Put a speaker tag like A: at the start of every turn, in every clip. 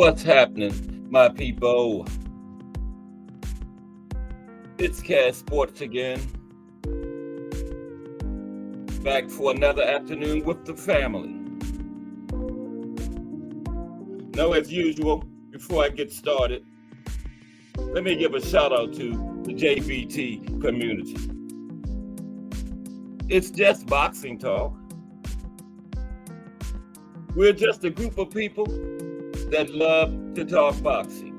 A: What's happening, my people? It's Cash Sports again. Back for another afternoon with the family. Now, as usual, before I get started, let me give a shout out to the JBT community. It's just boxing talk. We're just a group of people that love to talk boxing.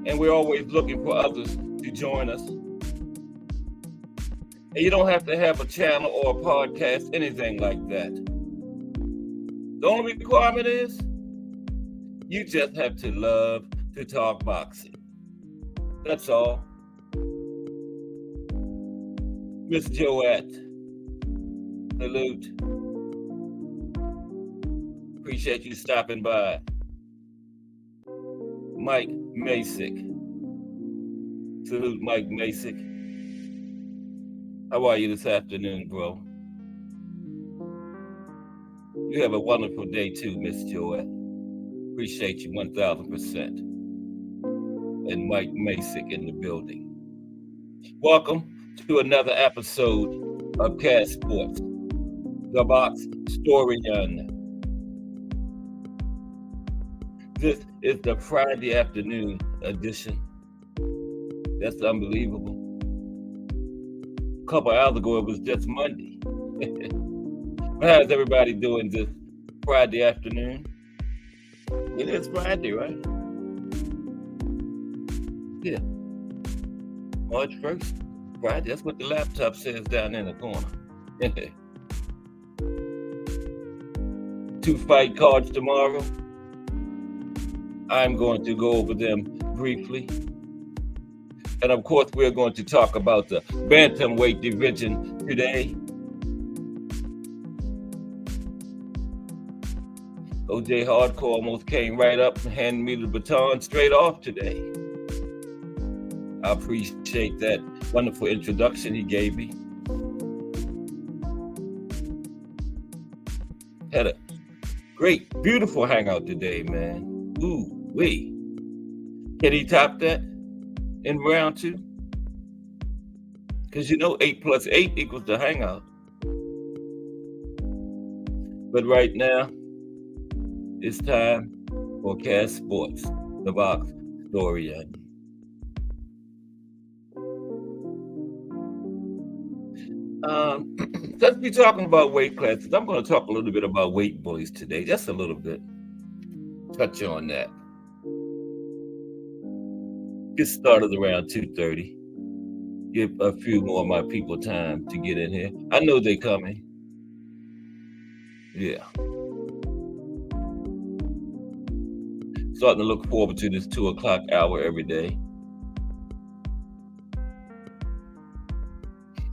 A: And we're always looking for others to join us. And you don't have to have a channel or a podcast, anything like that. The only requirement is you just have to love to talk boxing. That's all. Miss Joette, salute. Appreciate you stopping by. Mike Masick. Salute, Mike Masick. How are you this afternoon, bro? You have a wonderful day too, Miss Joette. Appreciate you 1,000%. And Mike Masick in the building. Welcome to another episode of Cash Sports, the box historian. This is the Friday afternoon edition. That's unbelievable. A couple hours ago, it was just Monday. How's everybody doing this Friday afternoon? It is Friday, right? Yeah. March 1st, Friday. That's what the laptop says down in the corner. 2 fight cards tomorrow. I'm going to go over them briefly. And of course, we're going to talk about the Bantamweight division today. OJ Hardcore almost came right up and handed me the baton straight off today. I appreciate that wonderful introduction he gave me. Had a great, beautiful hangout today, man. Ooh, wee. Can he top that in round 2? Because 8 plus 8 equals the hangout. But right now, it's time for Cash Sports, the box historian. Let's be talking about weight classes. I'm going to talk a little bit about weight bullies today, just a little bit. Touch on that. Get started around 2:30. Give a few more of my people time to get in here. I know they're coming. Yeah. Starting to look forward to this 2 o'clock hour every day.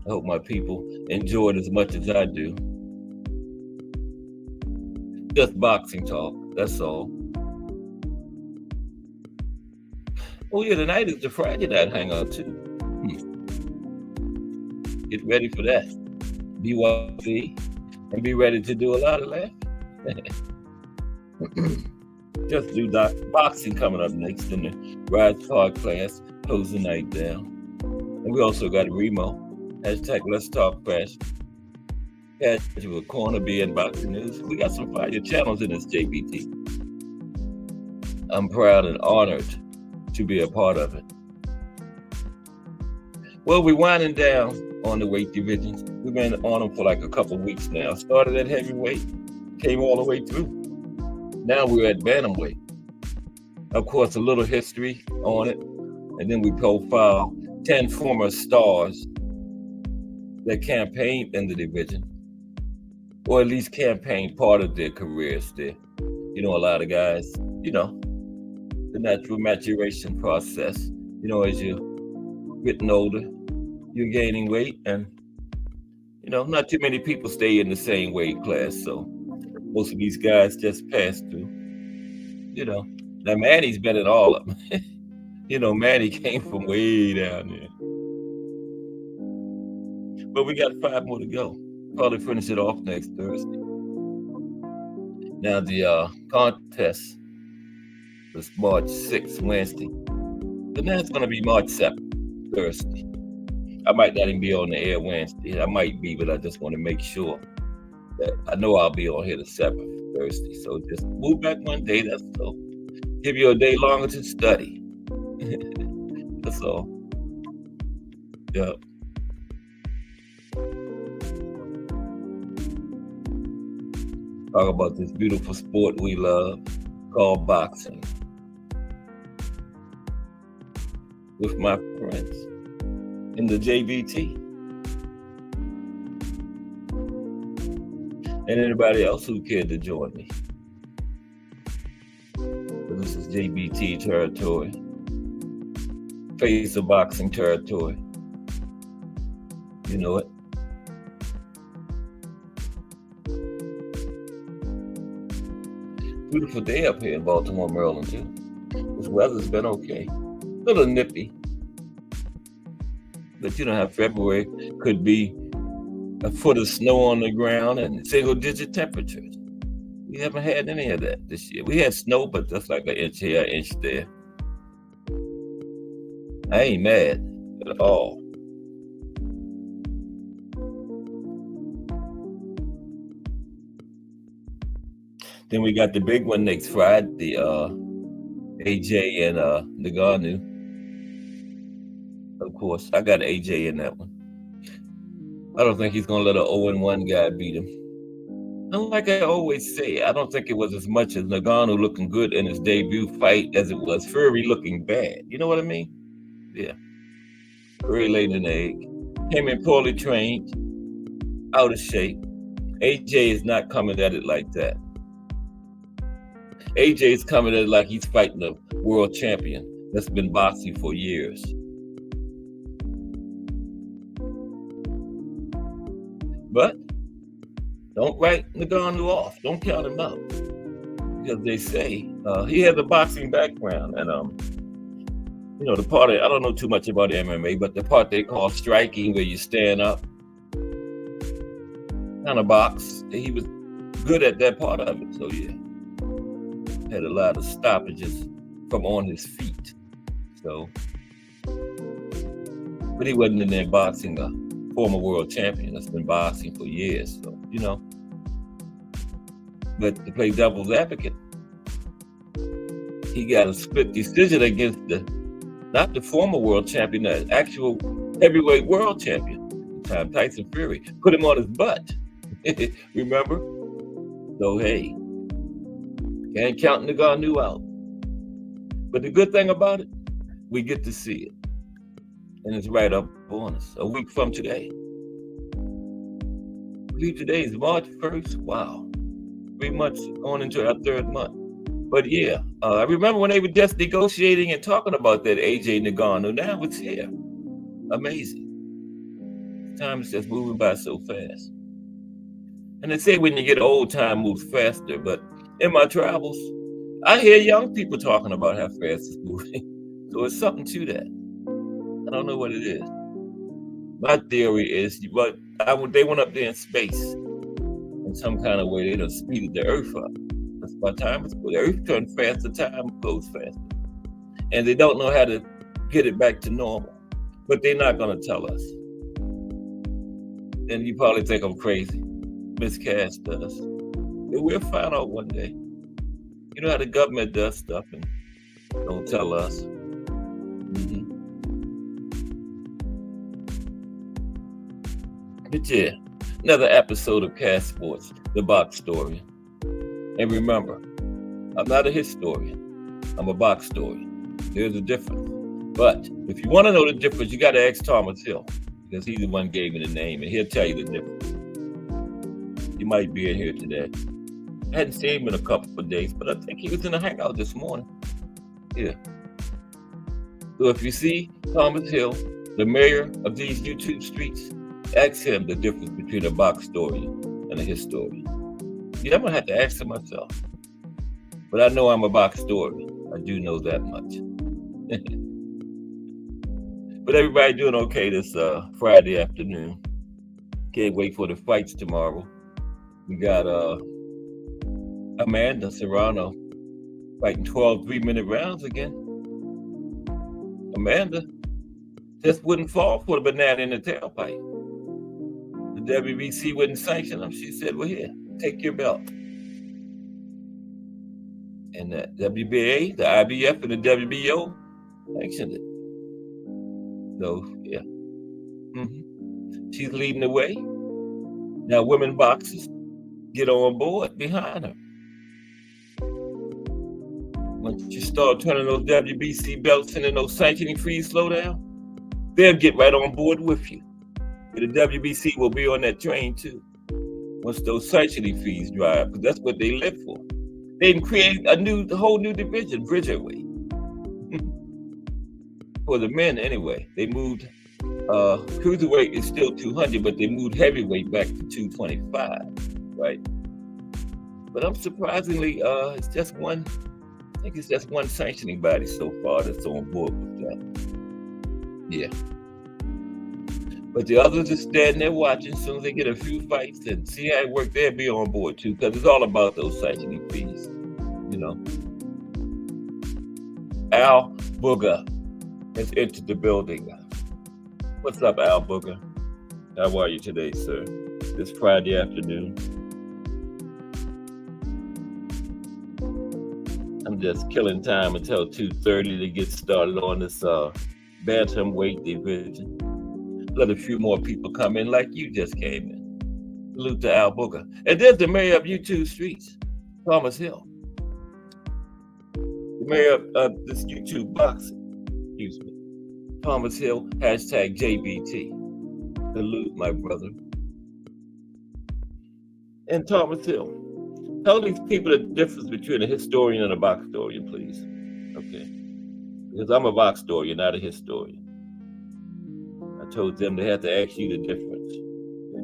A: I hope my people enjoy it as much as I do. Just boxing talk, that's all. Oh yeah, tonight is the Friday night hangout too. Get ready for that. BYC and be ready to do a lot of laughing. Just do boxing coming up next in the Rise Card class, close the night down. And we also got Remo. Hashtag Let's Talk Fresh. Casual Corner being boxing news. We got some fire channels in this JBT. I'm proud and honored to be a part of it. Well, we're winding down on the weight divisions. We've been on them for like a couple weeks now. Started at heavyweight, came all the way through. Now we're at bantamweight. Of course, a little history on it, and then we profile 10 former stars that campaigned in the division, or at least campaigned part of their careers there. A lot of guys, the natural maturation process. As you're getting older, you're gaining weight, and not too many people stay in the same weight class. So most of these guys just pass through. Now Manny's better than all of them. Manny came from way down there. But we got 5 more to go. Probably finish it off next Thursday. Now the contest It's March 6th, Wednesday. But now it's going to be March 7th, Thursday. I might not even be on the air Wednesday. I might be, but I just want to make sure that I know I'll be on here the 7th, Thursday. So just move back one day. That's all. Give you a day longer to study. That's all. Yeah. Talk about this beautiful sport we love called boxing with my friends in the JBT and anybody else who cared to join me. So this is JBT territory, face of boxing territory. You know it. Beautiful day up here in Baltimore, Maryland, too. This weather's been okay. A little nippy. But you know how February could be a foot of snow on the ground and single-digit temperatures. We haven't had any of that this year. We had snow, but that's like an inch here, an inch there. I ain't mad at all. Then we got the big one next Friday, AJ and Nagano. Of course, I got AJ in that one. I don't think he's going to let an 0-1 guy beat him. And like I always say, I don't think it was as much as Nagano looking good in his debut fight as it was Fury looking bad. You know what I mean? Yeah. Fury laid an egg. Came in poorly trained, out of shape. AJ is not coming at it like that. AJ is coming at it like he's fighting a world champion that's been boxing for years. But don't write Nagano off. Don't count him out. Because they say he has a boxing background. And, you know, the part, I don't know too much about MMA, but the part they call striking, where you stand up, kind of box, he was good at that part of it. So, yeah. Had a lot of stoppages from on his feet. So, but he wasn't in there boxing a former world champion that's been boxing for years. So, you know. But to play devil's advocate, he got a split decision against not the former world champion, the actual heavyweight world champion at the time, Tyson Fury. Put him on his butt. Remember? So, hey. Can't count Nagano out. But the good thing about it, we get to see it. And it's right up on us, a week from today. I believe today is March 1st. Wow. 3 months going into our 3rd month. But yeah, I remember when they were just negotiating and talking about that AJ Nagano. Now it's here. Amazing. Time is just moving by so fast. And they say when you get old, time moves faster, but in my travels, I hear young people talking about how fast it's moving. So it's something to that. I don't know what it is. My theory is, but they went up there in space in some kind of way. They done speeded the Earth up. That's why time is the Earth turns faster, time goes faster. And they don't know how to get it back to normal. But they're not going to tell us. And you probably think I'm crazy. Miss Cass does. We'll find out one day. You know how the government does stuff and don't tell us. Mm-hmm. But yeah, another episode of Cass Sports, the box story. And remember, I'm not a historian. I'm a box historian. There's a difference. But if you want to know the difference, you got to ask Thomas Hill, because he's the one who gave me the name, and he'll tell you the difference. He might be in here today. I hadn't seen him in a couple of days, but I think he was in a hangout this morning. Yeah. So if you see Thomas Hill, the mayor of these YouTube streets, ask him the difference between a box historian and a historian. Yeah, I'm going to have to ask him myself. But I know I'm a box historian. I do know that much. But everybody doing okay this Friday afternoon. Can't wait for the fights tomorrow. We got Amanda Serrano fighting 12 3-minute rounds again. Amanda just wouldn't fall for the banana in the tailpipe. The WBC wouldn't sanction them. She said, well, here, take your belt. And the WBA, the IBF, and the WBO sanctioned it. So, yeah. She's leading the way. Now, women boxers get on board behind her. Once you start turning those WBC belts into those sanctioning fees slow down, they'll get right on board with you. The WBC will be on that train too. Once those sanctioning fees dry up, because that's what they live for. They can create a whole new division, Bridgerweight. For the men, anyway, they moved. Cruiserweight is still 200, but they moved heavyweight back to 225, right? But I'm surprisingly, it's just one. I think it's just one sanctioning body so far that's on board with that. Yeah. But the others are standing there watching. As soon as they get a few fights and see how it works, they'll be on board too, because it's all about those sanctioning fees, you know. Al Booger has entered the building. What's up, Al Booger? How are you today, sir? This Friday afternoon. I'm just killing time until 2:30 to get started on this Bantamweight division. Let a few more people come in like you just came in. Salute to Al Booger. And there's the mayor of YouTube Streets, Thomas Hill. The mayor of this YouTube boxing, excuse me. Thomas Hill, hashtag JBT. Salute, my brother. And Thomas Hill, tell these people the difference between a historian and a boxtorian, please. Okay. Because I'm a boxtorian, not a historian. I told them they had to ask you the difference. Okay.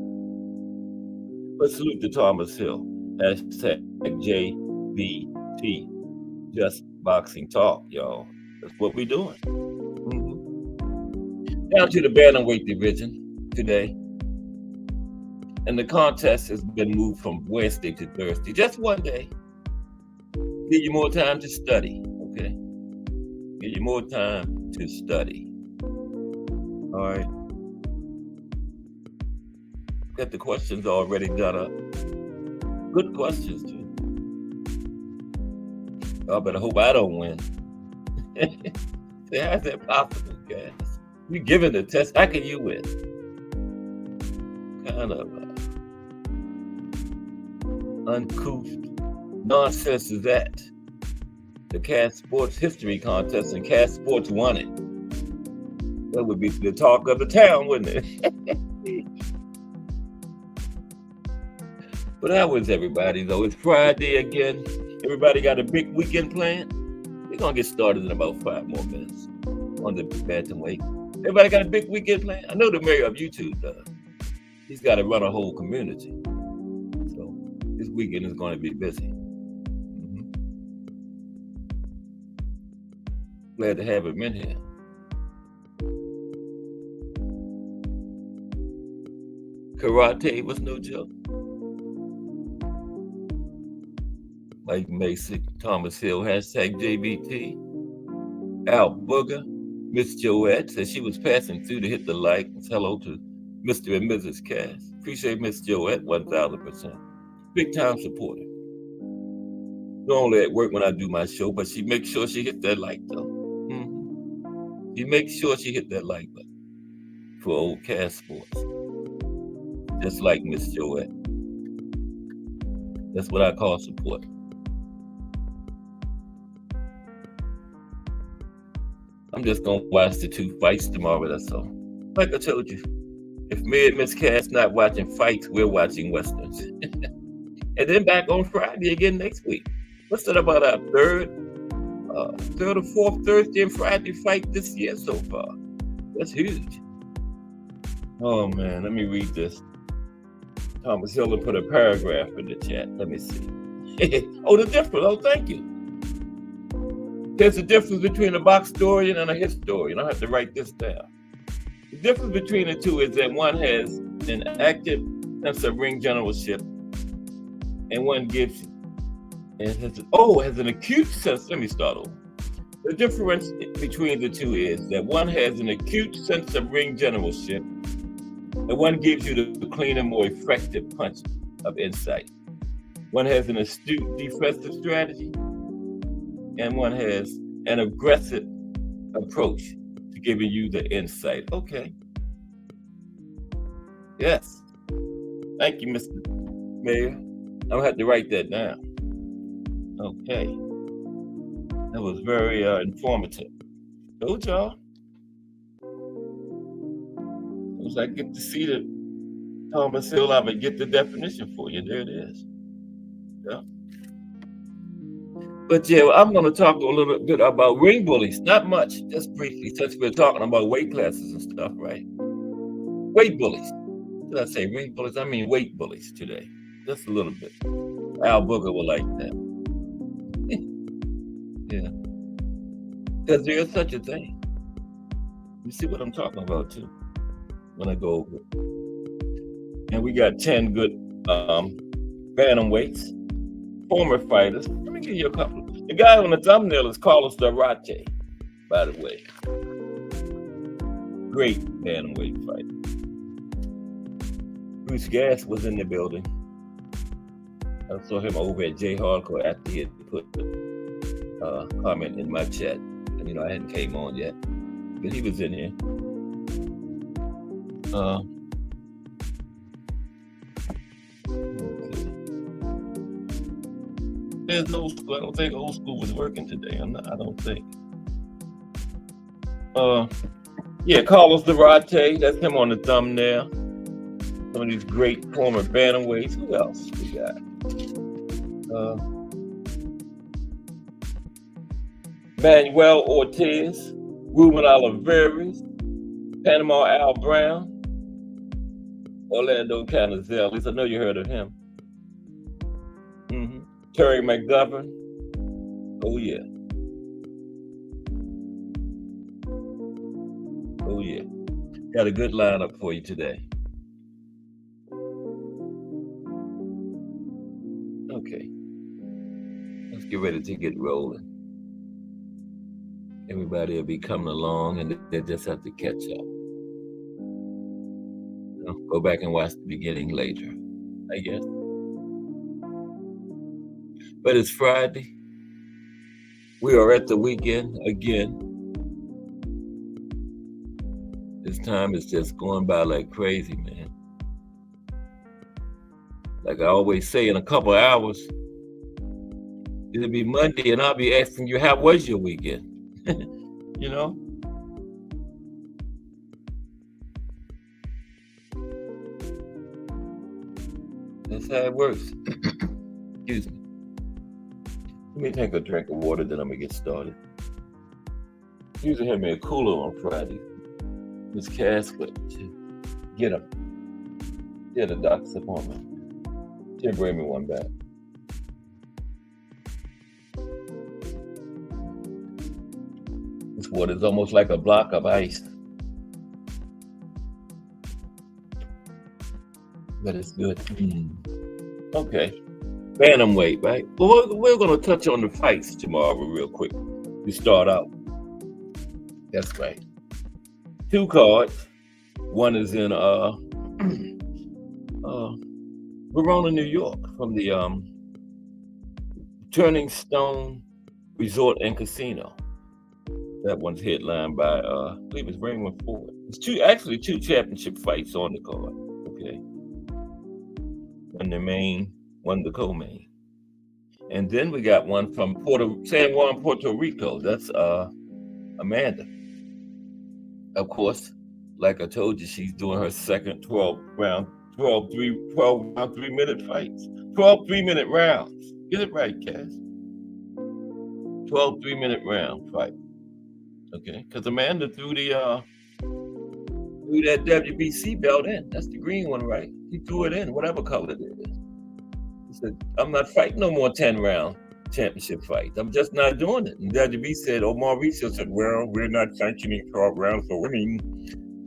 A: But salute to Thomas Hill, hashtag JBT. Just boxing talk, y'all. That's what we're doing. Down to the Bantamweight division today. And the contest has been moved from Wednesday to Thursday. Just one day. Give you more time to study, okay? Give you more time to study. All right. Got the questions already done up. Good questions, too. I better hope I don't win. How's that possible, guys? You giving the test, how can you win? Kind of uncouth nonsense is that? The Cass Sports History Contest, and Cass Sports won it. That would be the talk of the town, wouldn't it? But how was everybody, though? It's Friday again. Everybody got a big weekend plan? We're going to get started in about 5 more minutes on the Bantamweight. Everybody got a big weekend plan? I know the mayor of YouTube does. He's got to run a whole community. So this weekend is going to be busy. Glad to have him in here. Karate was no joke. Mike Mason, Thomas Hill, hashtag JBT. Al Booger, Miss Joette said she was passing through to hit the like. Hello to Mr. and Mrs. Cass. Appreciate Miss Joette 1000%. Big time supporter. Normally at work when I do my show, but she makes sure she hit that like though. She makes sure she hit that like button for old Cass Sports. Just like Miss Joette. That's what I call support. I'm just gonna watch the 2 fights tomorrow, that's all. Like I told you, if me and Miss Cass not watching fights, we're watching Westerns. And then back on Friday again next week. What's that about our third or 4th Thursday and Friday fight this year so far? That's huge. Oh man, let me read this. Thomas Hill put a paragraph in the chat. Let me see. Oh, the difference. Oh, thank you. There's a difference between a boxtorian and a historian. I have to write this down. The difference between the two is that one has an active sense of ring generalship, and one gives It has an acute sense. Let me start over. The difference between the two is that one has an acute sense of ring generalship, and one gives you the cleaner, more effective punch of insight. One has an astute defensive strategy, and one has an aggressive approach to giving you the insight. Okay. Yes. Thank you, Mr. Mayor. I'm gonna have to write that down. Okay. That was very informative. Told y'all. As I get to see the Thomas Hill, I would get the definition for you. There it is. Yeah. But yeah, I'm going to talk a little bit about ring bullies. Not much, just briefly, since we're talking about weight classes and stuff, right? Weight bullies. Did I say ring bullies? I mean weight bullies today. Just a little bit. Al Booker will like that. Yeah. Because there is such a thing. You see what I'm talking about, too, when I go over it. And we got 10 good bantamweights, former fighters. Let me give you a couple. The guy on the thumbnail is Carlos Durante, by the way. Great bantamweight fighter. Bruce Gass was in the building. I saw him over at J Hardcore after he had put a comment in my chat. And, I hadn't came on yet, but he was in here. There's old school. I don't think old school was working today. I don't think. Yeah, Carlos Durante. That's him on the thumbnail. Some of these great former bantamweights. Who else we got? Manuel Ortiz, Ruben Olivares, Panama Al Brown, Orlando Canizales. I know you heard of him. Terry McGovern. Oh yeah. Oh yeah. Got a good lineup for you today. Okay. Let's get ready to get rolling. Everybody will be coming along and they just have to catch up. Go back and watch the beginning later, I guess. But it's Friday. We are at the weekend again. This time is just going by like crazy, man. Like I always say, in a couple of hours, it'll be Monday and I'll be asking you, how was your weekend? That's how it works. Excuse me. Let me take a drink of water, then I'm going to get started. Usually have me a cooler on Friday. Miss Cass would get him. She had a doctor's appointment. She'll bring me one back. This water is almost like a block of ice. But it's good. Okay. Bantamweight, right? Well, we're going to touch on the fights tomorrow real quick. We start out. That's right. 2 cards. One is in Verona, New York, from the Turning Stone Resort and Casino. That one's headlined by I believe it's Raymond Ford. It's two championship fights on the card. Okay. One the main, one the co-main. And then we got one from San Juan, Puerto Rico. That's Amanda. Of course, like I told you, she's doing her second 12-round 3-minute fights. 12 3-minute rounds. Get it right, Cass. 12 3-minute round fight. Okay, because Amanda threw that WBC belt in. That's the green one, right? He threw it in, whatever color it is. He said, I'm not fighting no more 10-round championship fights. I'm just not doing it. And WB said, Mauricio said, well, we're not sanctioning 12 rounds for winning.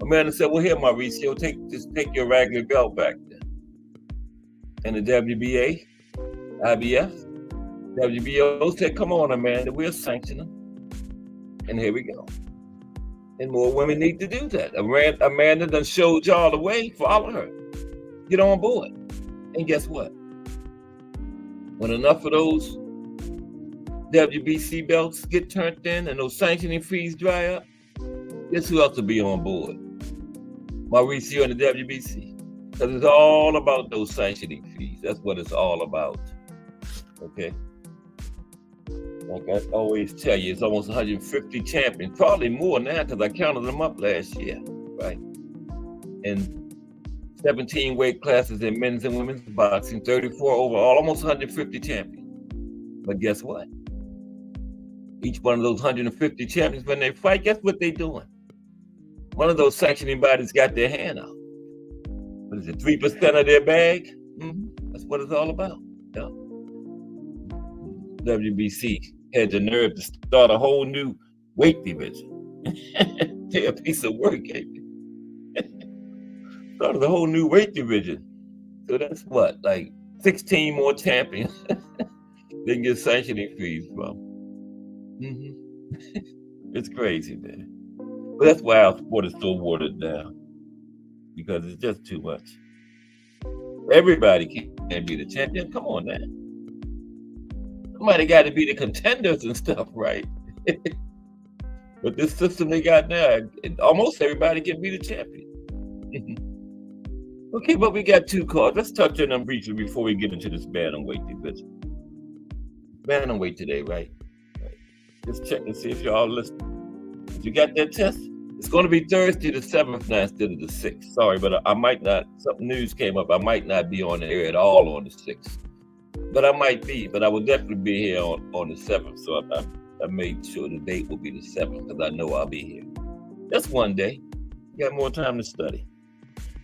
A: Amanda said, well, here, Mauricio, take your Wrangler belt back then. And the WBA, IBF, WBO said, come on, Amanda, we'll sanction them. And here we go. And more women need to do that. Amanda done showed y'all the way. Follow her. Get on board. And guess what? When enough of those WBC belts get turned in and those sanctioning fees dry up, guess who else will be on board? Mauricio and the WBC. Because it's all about those sanctioning fees. That's what it's all about. Okay? Like I always tell you, it's almost 150 champions, probably more now because I counted them up last year, right? And 17 weight classes in men's and women's boxing, 34 overall, almost 150 champions. But guess what? Each one of those 150 champions, when they fight, guess what they're doing? One of those sanctioning bodies got their hand out. What is it, 3% of their bag? That's what it's all about. Yeah. WBC had the nerve to start a whole new weight division. They're a piece of work, ain't they? Started a whole new weight division. So that's what, like 16 more champions they can get sanctioning fees from. It's crazy, man. But that's why our sport is so watered down. Because it's just too much. Everybody can't be the champion. Come on now. Somebody got to be the contenders and stuff, right? But this system they got now, almost everybody can be the champion. Okay, but we got two cards. Let's touch on them briefly before we get into this bantamweight division. Bantamweight today, right? Just check and see if y'all listening. If you got that test, it's going to be Thursday the 7th now instead of the 6th. Sorry, but I might not, some news came up. I might not be on the air at all on the 6th. But I might be, but I will definitely be here on the 7th. So I made sure the date will be the 7th because I know I'll be here. That's one day. You got more time to study.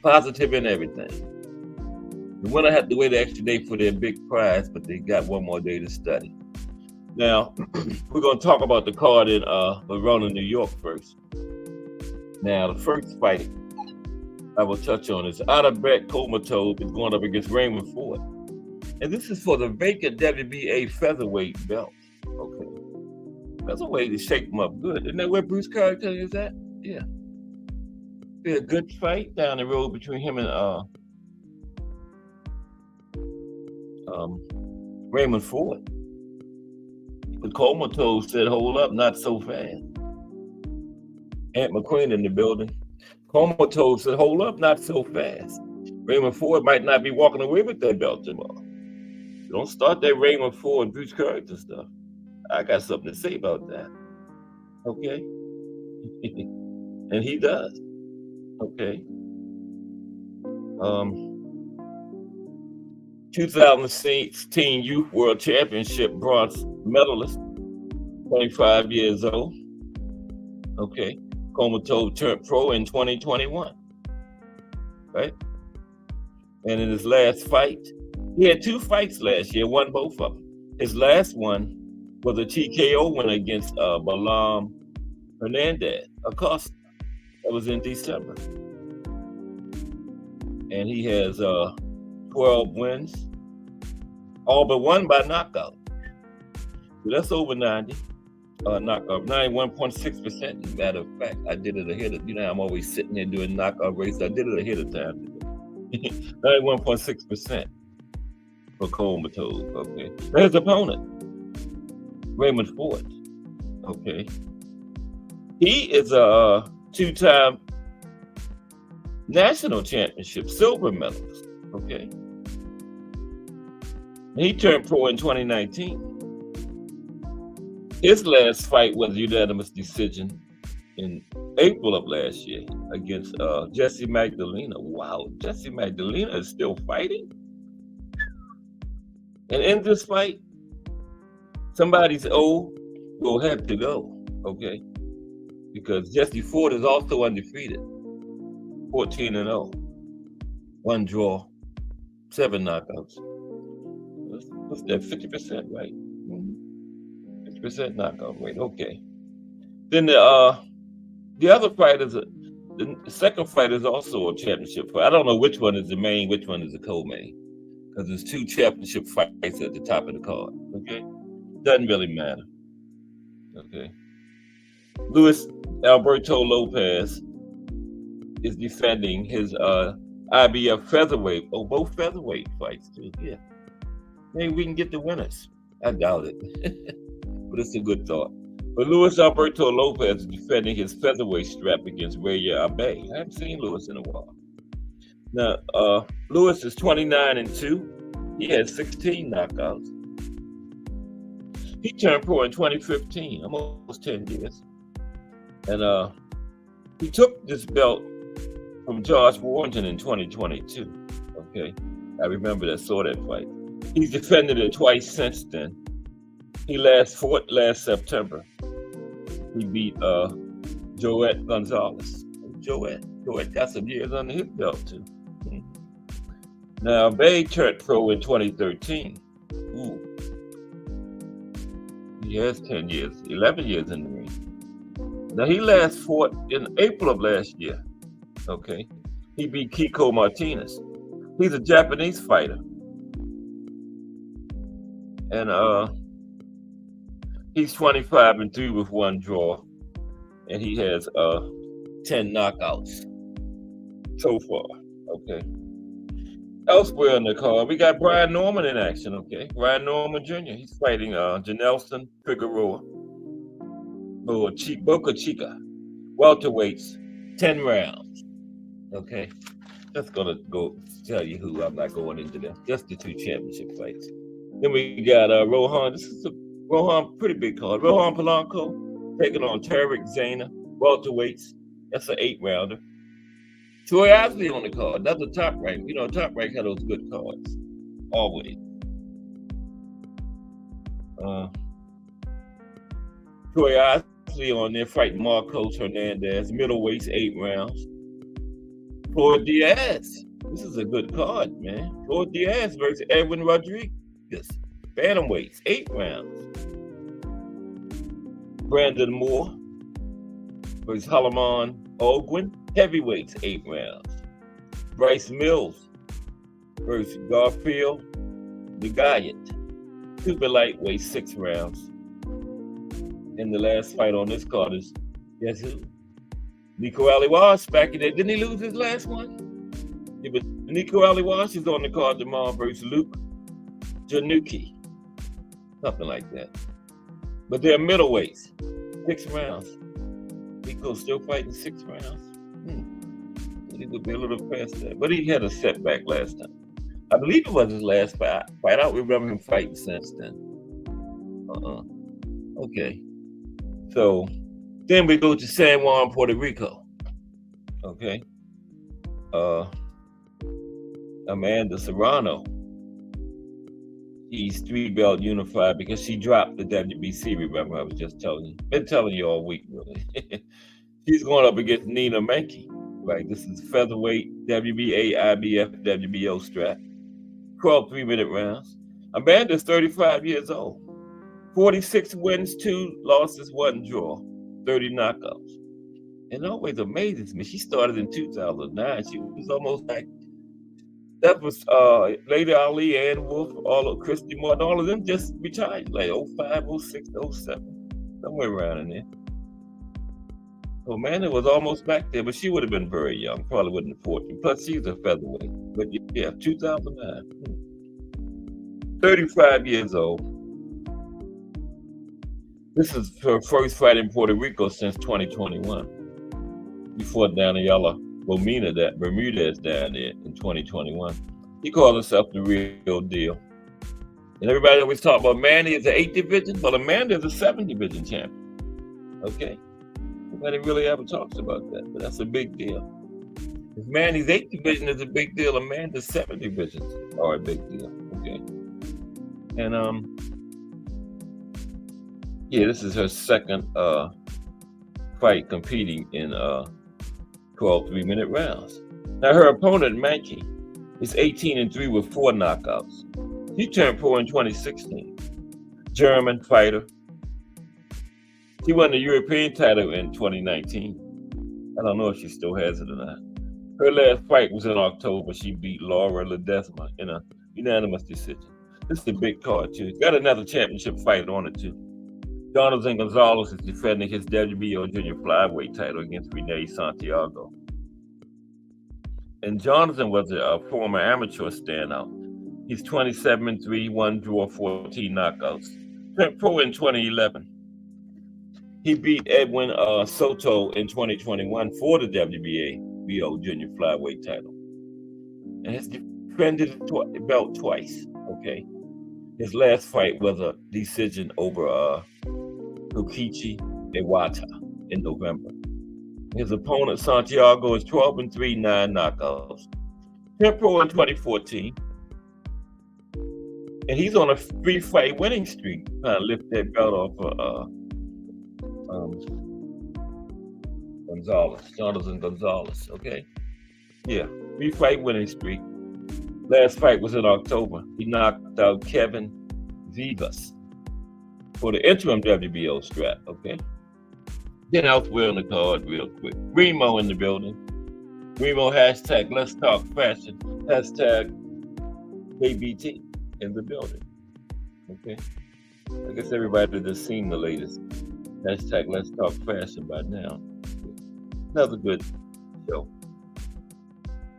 A: Positive in everything. The winner had to wait an extra day for their big prize, but they got one more day to study. Now, we're going to talk about the card in Verona, New York first. Now, the first fight I will touch on is Adalbert Komatov is going up against Raymond Ford. And this is for the vacant WBA featherweight belt. Okay. That's a way to shake them up good. Isn't that where Bruce Carrington is at? Yeah. Be a good fight down the road between him and Raymond Ford. But Komatov said, hold up, not so fast. Aunt McQueen in the building. Komatov said, hold up, not so fast. Raymond Ford might not be walking away with that belt tomorrow. Don't start that Raymond Ford, Bruce Carrington stuff. I got something to say about that. Okay? And he does. Okay. 2016 Youth World Championship bronze medalist, 25 years old. Okay. Komatov turned pro in 2021. Right? And in his last fight, he had two fights last year, won both of them. His last one was a TKO win against Balam Hernandez Acosta. That was in December. And he has 12 wins, all but one by knockout. So that's over 90. Knockout, 91.6%. As a matter of fact, I did it ahead of, I'm always sitting there doing knockout races. I did it ahead of time today. 91.6% for Komatov. Okay. Now his opponent, Raymond Ford. Okay. He is a two-time national championship silver medalist. Okay. He turned pro in 2019. His last fight was a unanimous decision in April of last year against Jesse Magdalena. Wow, Jesse Magdalena is still fighting? And in this fight, somebody's O will have to go, okay? Because Jesse Ford is also undefeated, 14-0, one draw, 7 knockouts. What's that, 50%, right? 50% knockout rate, okay. Then the other fight is, the second fight is also a championship fight. I don't know which one is the main, which one is the co-main, because there's two championship fights at the top of the card, okay? Doesn't really matter. Okay. Luis Alberto Lopez is defending his IBF featherweight. Oh, both featherweight fights too. Yeah. Maybe we can get the winners. I doubt it. But it's a good thought. But Luis Alberto Lopez is defending his featherweight strap against Raya Abe. I haven't seen Luis in a while. Now, Luis is 29-2. He had 16 knockouts. He turned pro in 2015, almost 10 years. And he took this belt from Josh Warrington in 2022. Okay, I remember that, saw that fight. He's defended it twice since then. He fought last September. He beat Joet Gonzalez. Joet got some years under his belt too. Now, Bay turned pro in 2013. Ooh. He has 10 years, 11 years in the ring. Now, he last fought in April of last year. Okay. He beat Kiko Martinez. He's a Japanese fighter. And he's 25-3 with 1 draw. And he has 10 knockouts so far. Okay. Elsewhere on the card, we got Brian Norman in action, okay? Brian Norman Jr., he's fighting Janelson Figueroa. Boca Chica. Welterweights, 10 rounds. Okay? Just gonna go tell you who. I'm not going into them. Just the 2 championship fights. Then we got Rohan. This is a Rohan, pretty big card. Rohan Polanco taking on Tarek Zana. Welterweights. That's an 8-rounder. Troy Osley on the card, another top rank. You know, top rank had those good cards. Always. Troy Osley on there fighting Marcos Hernandez, middleweights, 8 rounds. Floyd Diaz. This is a good card, man. Floyd Diaz versus Edwin Rodriguez. Bantamweights, 8 rounds. Brandon Moore versus Halaman Ogwin. Heavyweights, 8 rounds. Bryce Mills versus Garfield Nagayat. Super lightweight, 6 rounds. And the last fight on this card is, guess who? Nico Aliwash back in there. Didn't he lose his last one? Yeah, but Nico Aliwash is on the card tomorrow versus Luke Januki. Something like that. But they're middleweights, 6 rounds. Nico's still fighting 6 rounds. He would be a little past that. But he had a setback last time. I believe it was his last fight. I don't remember him fighting since then. Okay. So then we go to San Juan, Puerto Rico. Okay. Amanda Serrano. She's 3-belt unified because she dropped the WBC, remember I was just telling you. Been telling you all week, really. She's going up against Nina Menke. Right, this is featherweight, WBA, IBF, WBO strap. 12 3-minute rounds. Amanda's 35 years old. 46 wins, 2 losses, 1 draw. 30 knockouts. And it always amazes me. She started in 2009. She was almost like, that was Lady Ali, Ann Wolf, all of Christy Martin, all of them just retired, like 05, 06, 07, somewhere around in there. So Amanda was almost back there, but she would have been very young, probably wouldn't have fought you. Plus, she's a featherweight. But yeah, 2009. 35 years old. This is her first fight in Puerto Rico since 2021. He fought Daniela Bermudez down there in 2021. He called himself the real deal. And everybody always talk about Manny is an 8th division, but Amanda is a 7th division champion. Okay? Nobody really ever talks about that, but that's a big deal. If Manny's 8th division is a big deal, Amanda's 7th divisions are a big deal. Okay. And yeah, this is her second fight competing in 12 3-minute rounds. Now her opponent, Menke, is 18-3 with 4 knockouts. He turned pro in 2016. German fighter. She won the European title in 2019. I don't know if she still has it or not. Her last fight was in October. She beat Laura Ledesma in a unanimous decision. This is the big card too. Got another championship fight on it too. Jonathan Gonzalez is defending his WBO junior flyweight title against Rene Santiago. And Jonathan was a former amateur standout. He's 27-3, 1 draw, 14 knockouts. Turned pro in 2011. He beat Edwin Soto in 2021 for the WBO junior flyweight title. And has defended the belt twice. Okay. His last fight was a decision over Yukichi Iwata in November. His opponent Santiago is 12-3, 9 knockouts. Turned pro in 2014. And he's on a 3-fight winning streak, trying to lift that belt off Jonathan Gonzalez, okay? Yeah, 3-fight winning streak. Last fight was in October. He knocked out Kevin Vivas for the interim WBO strap, okay? Then elsewhere on the card real quick. Remo in the building. Remo hashtag Let's Talk Fashion. Hashtag KBT in the building, okay? I guess everybody has seen the latest hashtag Let's Talk Fashion by now. Another good show.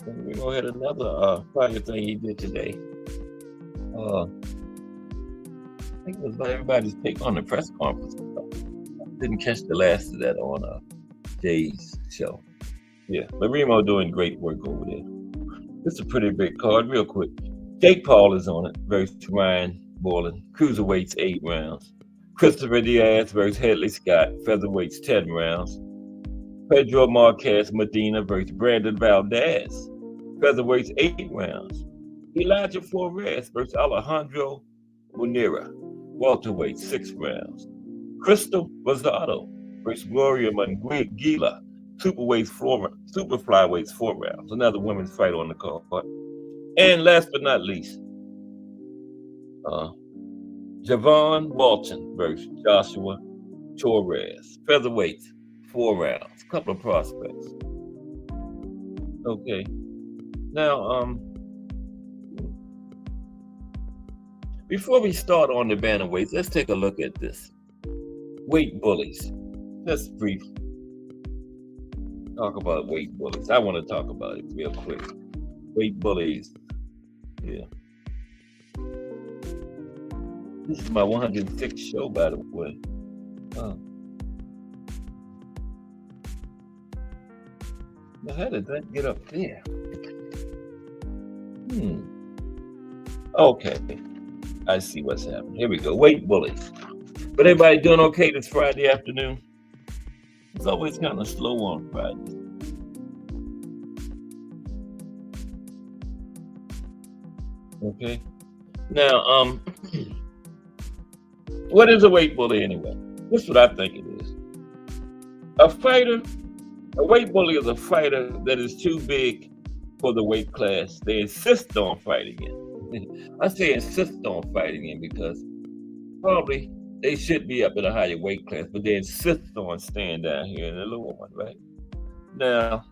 A: And we had another fire thing he did today. I think it was by everybody's take on the press conference. Didn't catch the last of that on Jay's show. Yeah, but Remo doing great work over there. This is a pretty big card, real quick. Jake Paul is on it versus Ryan Borland. Cruiserweights 8 rounds. Christopher Diaz versus Headley Scott. Featherweights 10 rounds. Pedro Marquez Medina versus Brandon Valdez. Featherweights 8 rounds. Elijah Flores versus Alejandro Munira. Welterweights 6 rounds. Crystal Rosado versus Gloria Munguia. Super flyweights 4 rounds. Another women's fight on the card. And last but not least, Javon Walton versus Joshua Torres. Featherweights 4 rounds. Couple of prospects. Okay. Now, before we start on the bantamweights, let's take a look at this. Weight bullies. Just brief. Talk about weight bullies. I want to talk about it real quick. Weight bullies. Yeah. This is my 106th show, by the way. Now, how did that get up there? Okay. I see what's happening. Here we go. Weight bullies. But everybody doing okay this Friday afternoon? It's always kind of slow on Friday. Okay. Now, what is a weight bully anyway? This is what I think it is. A weight bully is a fighter that is too big for the weight class they insist on fighting in. I say insist on fighting in because probably they should be up in a higher weight class, but they insist on staying down here in the lower one, right? Now,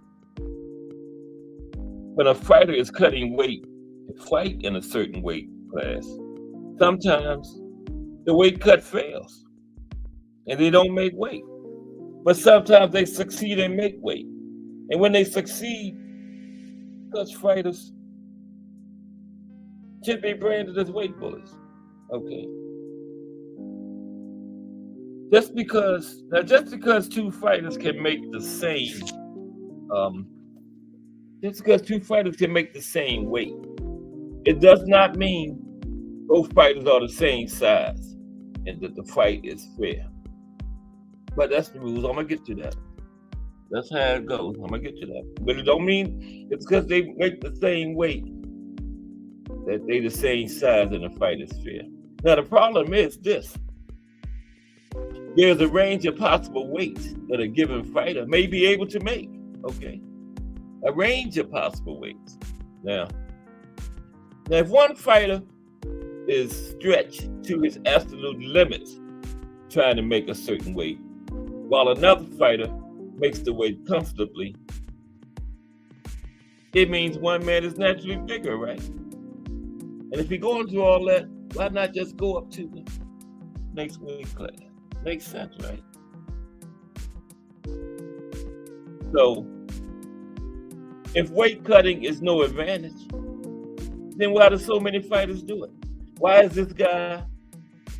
A: when a fighter is cutting weight to fight in a certain weight class, sometimes the weight cut fails and they don't make weight. But sometimes they succeed and make weight. And when they succeed, such fighters should be branded as weight bullies. Okay. Just because two fighters can make the same, weight, it does not mean both fighters are the same size and that the fight is fair. But that's the rules. I'm gonna get to that. That's how it goes. I'm gonna get to that. But it don't mean it's because they make the same weight that they the same size and the fight is fair. Now the problem is this. There's a range of possible weights that a given fighter may be able to make. Okay. A range of possible weights. Now if one fighter is stretched to his absolute limits trying to make a certain weight, while another fighter makes the weight comfortably, it means one man is naturally bigger, right? And if you go into all that, Why not just go up to the next weight class? Makes sense, right? So if weight cutting is no advantage, then why do so many fighters do it? Why is this guy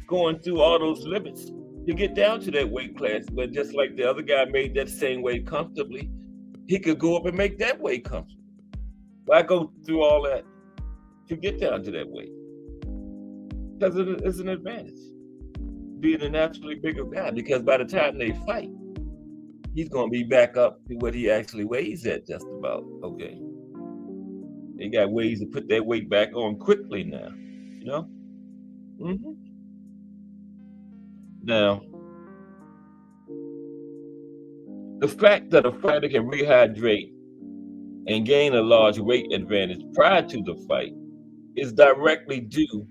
A: going through all those limits to get down to that weight class? But just like the other guy made that same weight comfortably, he could go up and make that weight comfortable. Why go through all that to get down to that weight? Because it is an advantage being a naturally bigger guy. Because by the time they fight, he's going to be back up to what he actually weighs at, just about. Okay. They got ways to put that weight back on quickly now, you know? Mm-hmm. Now, the fact that a fighter can rehydrate and gain a large weight advantage prior to the fight is directly due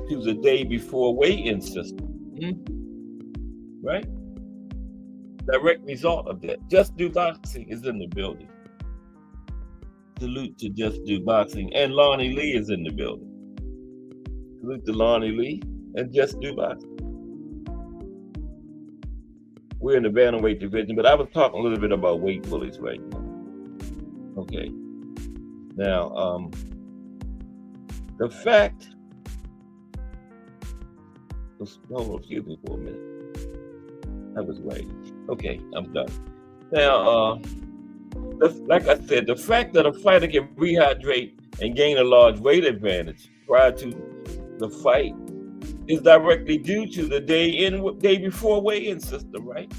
A: to the day before weigh-in system. Mm-hmm. Right? Direct result of that. Just Do Boxing is in the building. Salute to Just Do Boxing. And Lonnie Lee is in the building. Salute to Lonnie Lee and Just Do Boxing. We're in the Bantamweight division, but I was talking a little bit about weight bullies right now. Okay. Now, the fact, excuse me for a minute. I was right. Okay, I'm done. Now, like I said, the fact that a fighter can rehydrate and gain a large weight advantage prior to the fight is directly due to the day before weigh-in system, right?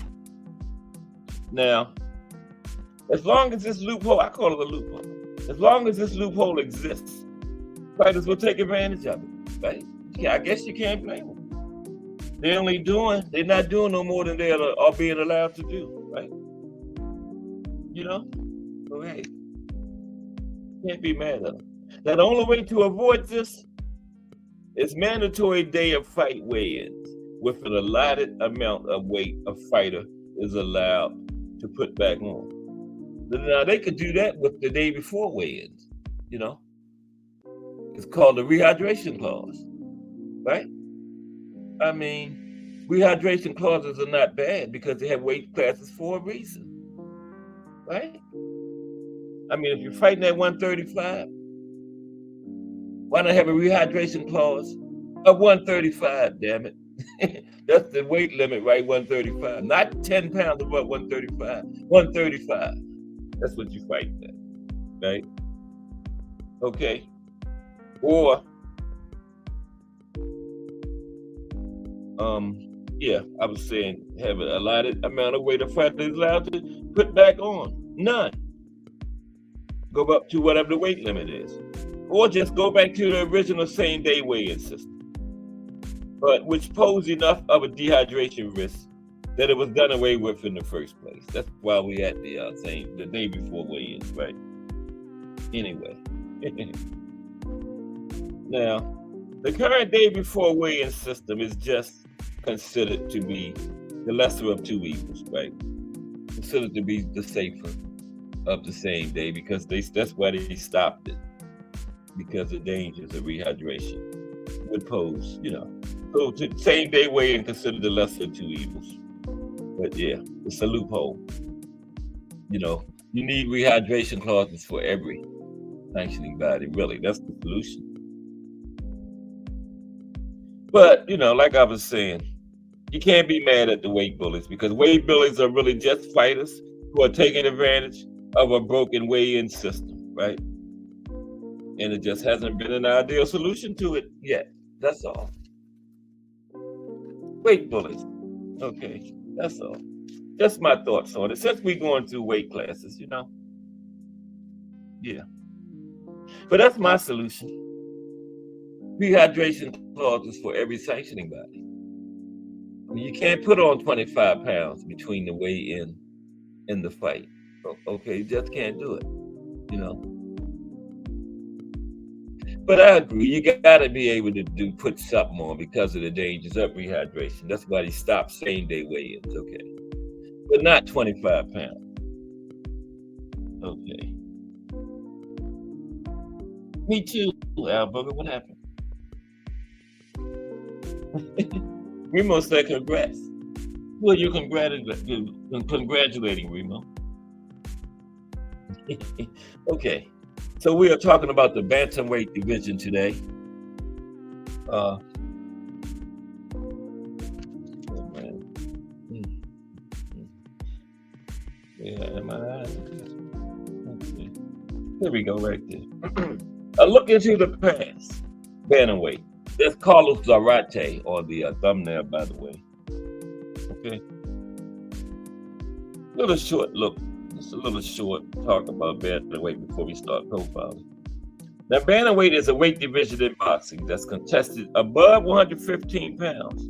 A: Now, as long as this loophole, I call it a loophole, as long as this loophole exists, fighters will take advantage of it, right? Yeah, I guess you can't blame them. They're not doing no more than they are being allowed to do, right? You know? So hey, can't be mad at them. Now, the only way to avoid this is mandatory day of fight weigh-ins with an allotted amount of weight a fighter is allowed to put back on. Now, they could do that with the day before weigh-ins, you know? It's called the rehydration clause, right? I mean, rehydration clauses are not bad because they have weight classes for a reason, right? I mean, if you're fighting at 135, why not have a rehydration clause of 135, damn it? That's the weight limit, right? 135. Not 10 pounds above 135. 135. That's what you fight at, right? Okay. Or, yeah, I was saying have an allotted amount of weight a fighter is allowed to put back on. None. Go up to whatever the weight limit is. Or just go back to the original same-day weigh-in system, but which posed enough of a dehydration risk that it was done away with in the first place. That's why we had the day before weigh-ins, right? Anyway. Now, the current day before weigh-in system is just considered to be the lesser of two evils, right? Considered to be the safer of the same day because that's why they stopped it, because the dangers of rehydration would pose, you know. So same day weigh-in considered the lesser of two evils. But yeah, it's a loophole. You know, you need rehydration clauses for every sanctioning body, really. That's the solution. But, you know, like I was saying, you can't be mad at the weight bullies because weight bullies are really just fighters who are taking advantage of a broken weigh-in system, right? And it just hasn't been an ideal solution to it yet. That's all. Weight bullies. Okay, that's all. Just my thoughts on it. Since we're going through weight classes, you know. Yeah. But that's my solution. Rehydration clauses for every sanctioning body. I mean, you can't put on 25 pounds between the weigh-in and the fight. Okay, you just can't do it, you know. But I agree, you gotta be able to put something on because of the dangers of rehydration. That's why they stopped same-day weigh-ins, okay. But not 25 pounds. Okay. Me too, Al Booger, what happened? Remo said congrats. Well, you're congratulating Remo. Okay. So we are talking about the Bantamweight division today. Oh man. Mm, mm. Yeah, am I? Let's see. Here we go, right there. A look into the past. Bantamweight. That's Carlos Zarate on the thumbnail, by the way. Okay. Little short look. Just a little short talk about bantamweight before we start profiling. Now, bantamweight is a weight division in boxing that's contested above 115 pounds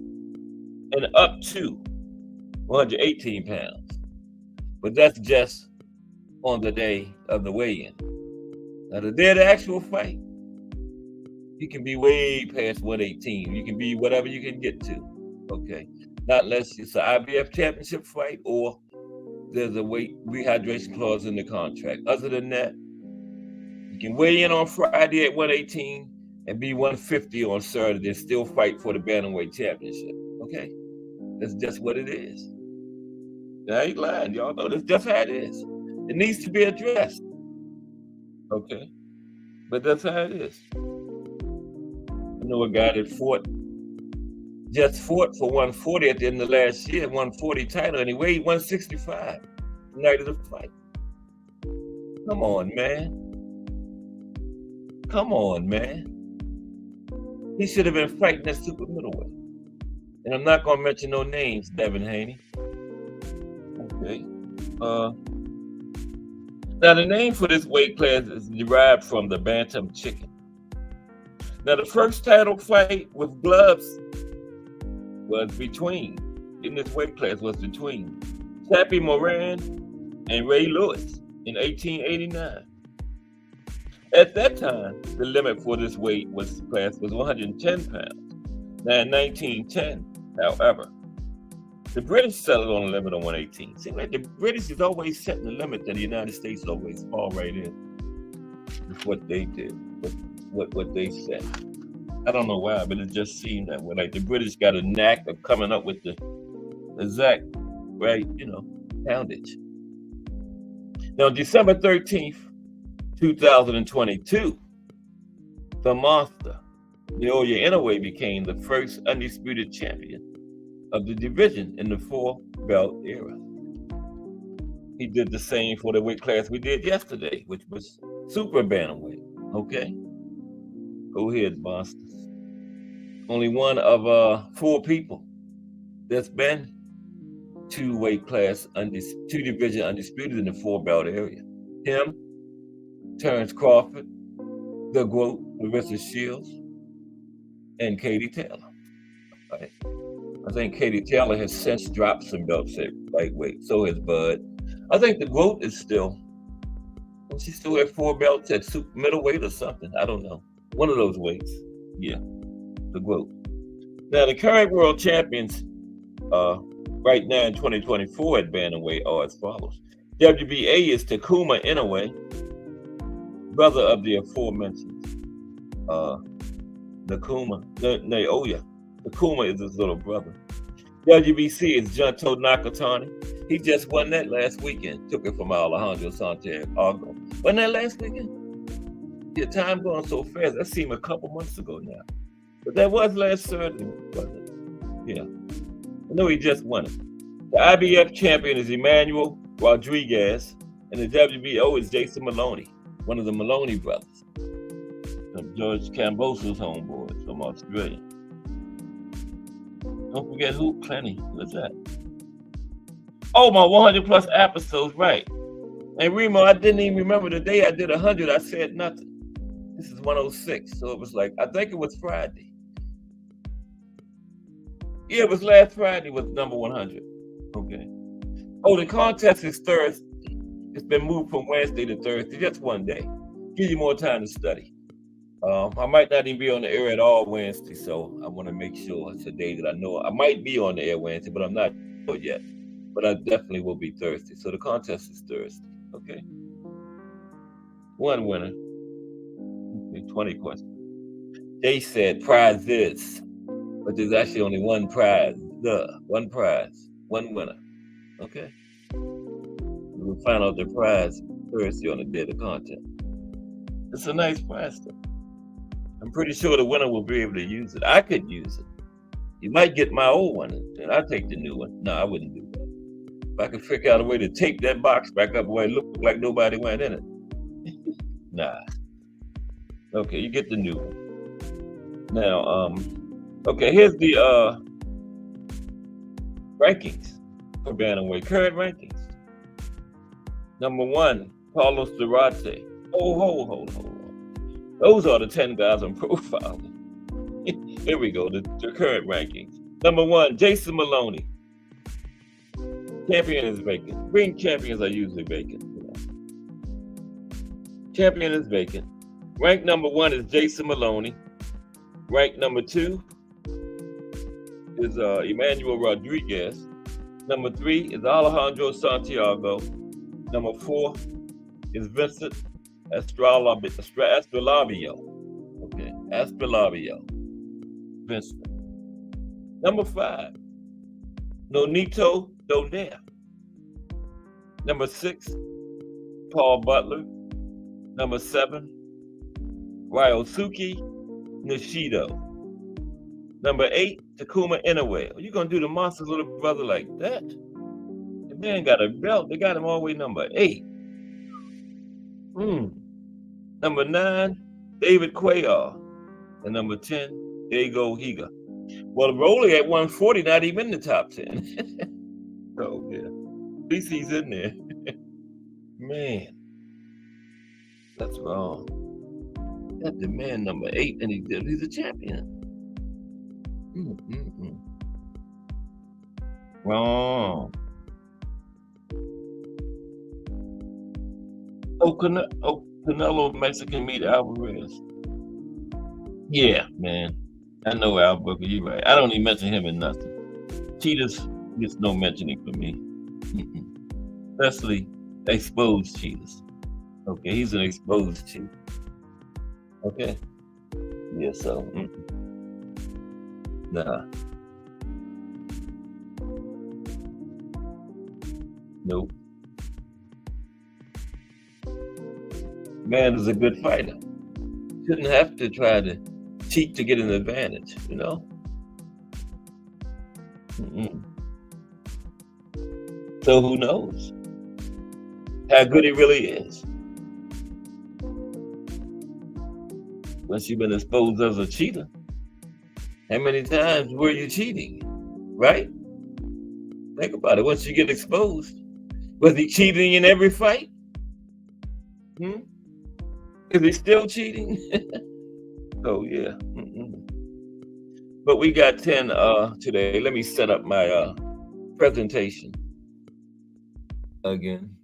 A: and up to 118 pounds. But that's just on the day of the weigh-in. Now, the day of the actual fight, you can be way past 118. You can be whatever you can get to. Okay. Not unless it's an IBF championship fight or there's a weight rehydration clause in the contract. Other than that, you can weigh in on Friday at 118 and be 150 on Saturday and still fight for the bantamweight championship. Okay? That's just what it is. I ain't lying. Y'all know that's just how it is. It needs to be addressed. Okay? But that's how it is. I know a guy that just fought for 140 at the end of last year, 140 title, and he weighed 165 the night of the fight. Come on, man. Come on, man. He should have been fighting at super middleweight. And I'm not going to mention no names, Devin Haney. Okay. Now, the name for this weight class is derived from the Bantam chicken. Now, the first title fight with gloves was between Chappie Moran and Ray Lewis in 1889. At that time, the limit for this weight class was 110 pounds. Now in 1910, however, the British settled on a limit of 118. Seems like the British is always setting the limit that the United States always fall right in with what they did, what they said. I don't know why, but it just seemed that way. Like the British got a knack of coming up with the exact right, poundage. Now, December 13th, 2022, the monster, Naoya Inoue, became the first undisputed champion of the division in the 4-belt era. He did the same for the weight class we did yesterday, which was super bantamweight. Okay? Go ahead, monsters. Only one of 4 people that's been two division undisputed in the 4-belt area. Him, Terrence Crawford, the GOAT, Larissa Shields, and Katie Taylor. Right? I think Katie Taylor has since dropped some belts at lightweight. So has Bud. I think the GOAT is she's still at 4 belts at super middleweight or something. I don't know. One of those weights. Yeah, the GOAT. Now, the current world champions right now in 2024 at bantamweight are as follows. WBA is Takuma Inoue, brother of the aforementioned Naoya. Takuma is his little brother. WBC is Junto Nakatani. He just won that last weekend. Took it from Alejandro Santiago. Wasn't that last weekend? Yeah, time going so fast. That seemed a couple months ago now. But that was last Saturday, wasn't it? Yeah. I know he just won it. The IBF champion is Emmanuel Rodriguez, and the WBO is Jason Maloney, one of the Maloney brothers. George Camboso's homeboys from Australia. Don't forget who? Plenty. What's that? Oh, my 100 plus episodes, right. And Remo, I didn't even remember the day I did 100. I said nothing. This is 106. So it was like, I think it was Friday. Yeah, it was last Friday was number 100. Okay. Oh, the contest is Thursday. It's been moved from Wednesday to Thursday, just one day. Give you more time to study. I might not even be on the air at all Wednesday, so I want to make sure it's a day that I know. I might be on the air Wednesday, but I'm not sure yet. But I definitely will be Thursday. So the contest is Thursday. Okay. One winner. Okay, 20 questions. They said prizes. but there's actually only one prize. One prize, one winner. Okay. We'll find out the prize Thursday on the day of the contest. It's a nice prize, though. I'm pretty sure the winner will be able to use it. I could use it. You might get my old one, and I'll take the new one. No, I wouldn't do that. If I could figure out a way to tape that box back up where it looked like nobody went in it. Nah. Okay, you get the new one. Now, okay, here's the rankings for Bantamweight. Current rankings. Number 1, Carlos Durante. Hold. Those are the 10 guys I'm profiling. Here we go, the current rankings. Number 1, Jason Maloney. Champion is vacant. Ring champions are usually vacant. Champion is vacant. Rank number 1 is Jason Maloney. Rank number 2 is Emmanuel Rodriguez. Number 3 is Alejandro Santiago. Number 4 is Vincent Astrolabio. Okay, Astrolabio. Vincent. Number 5, Nonito Donaire. Number 6, Paul Butler. Number 7, Ryosuke Nishido. Number 8, Takuma Inoue. Are you gonna do the monster's little brother like that? The man got a belt. They got him all the way number 8. Number 9, David Cuellar. And number 10, Diego Higa. Well, Rolly at 140, not even in the top 10. Oh, yeah. At least he's in there. Man, that's wrong. That's the man number 8, and he's a champion. Wrong. Canelo Mexican meet Alvarez. Yeah, man. I know Al Booker, you're right. I don't even mention him in nothing. Cheetahs gets no mentioning for me. Especially exposed cheetahs. Okay, he's an exposed cheetah. Okay. Yeah, so. Nah. Nope. Man is a good fighter. Shouldn't have to try to cheat to get an advantage, you know? So who knows how good he really is? Once you've been exposed as a cheater, how many times were you cheating, right? Think about it. Once you get exposed, was he cheating in every fight? Is he still cheating? Oh, yeah. But we got 10 today. Let me set up my presentation again.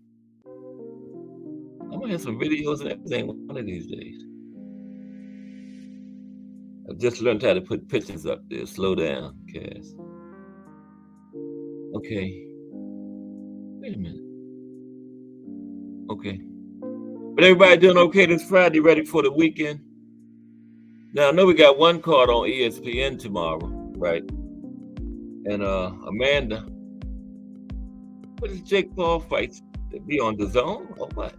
A: I'm gonna have some videos and everything one of these days. I just learned how to put pictures up there. Slow down, Cass. Okay. Wait a minute. Okay. But everybody doing okay this Friday, ready for the weekend? Now, I know we got one card on ESPN tomorrow, right? And Amanda, what is Jake Paul fights? To be on the zone or what?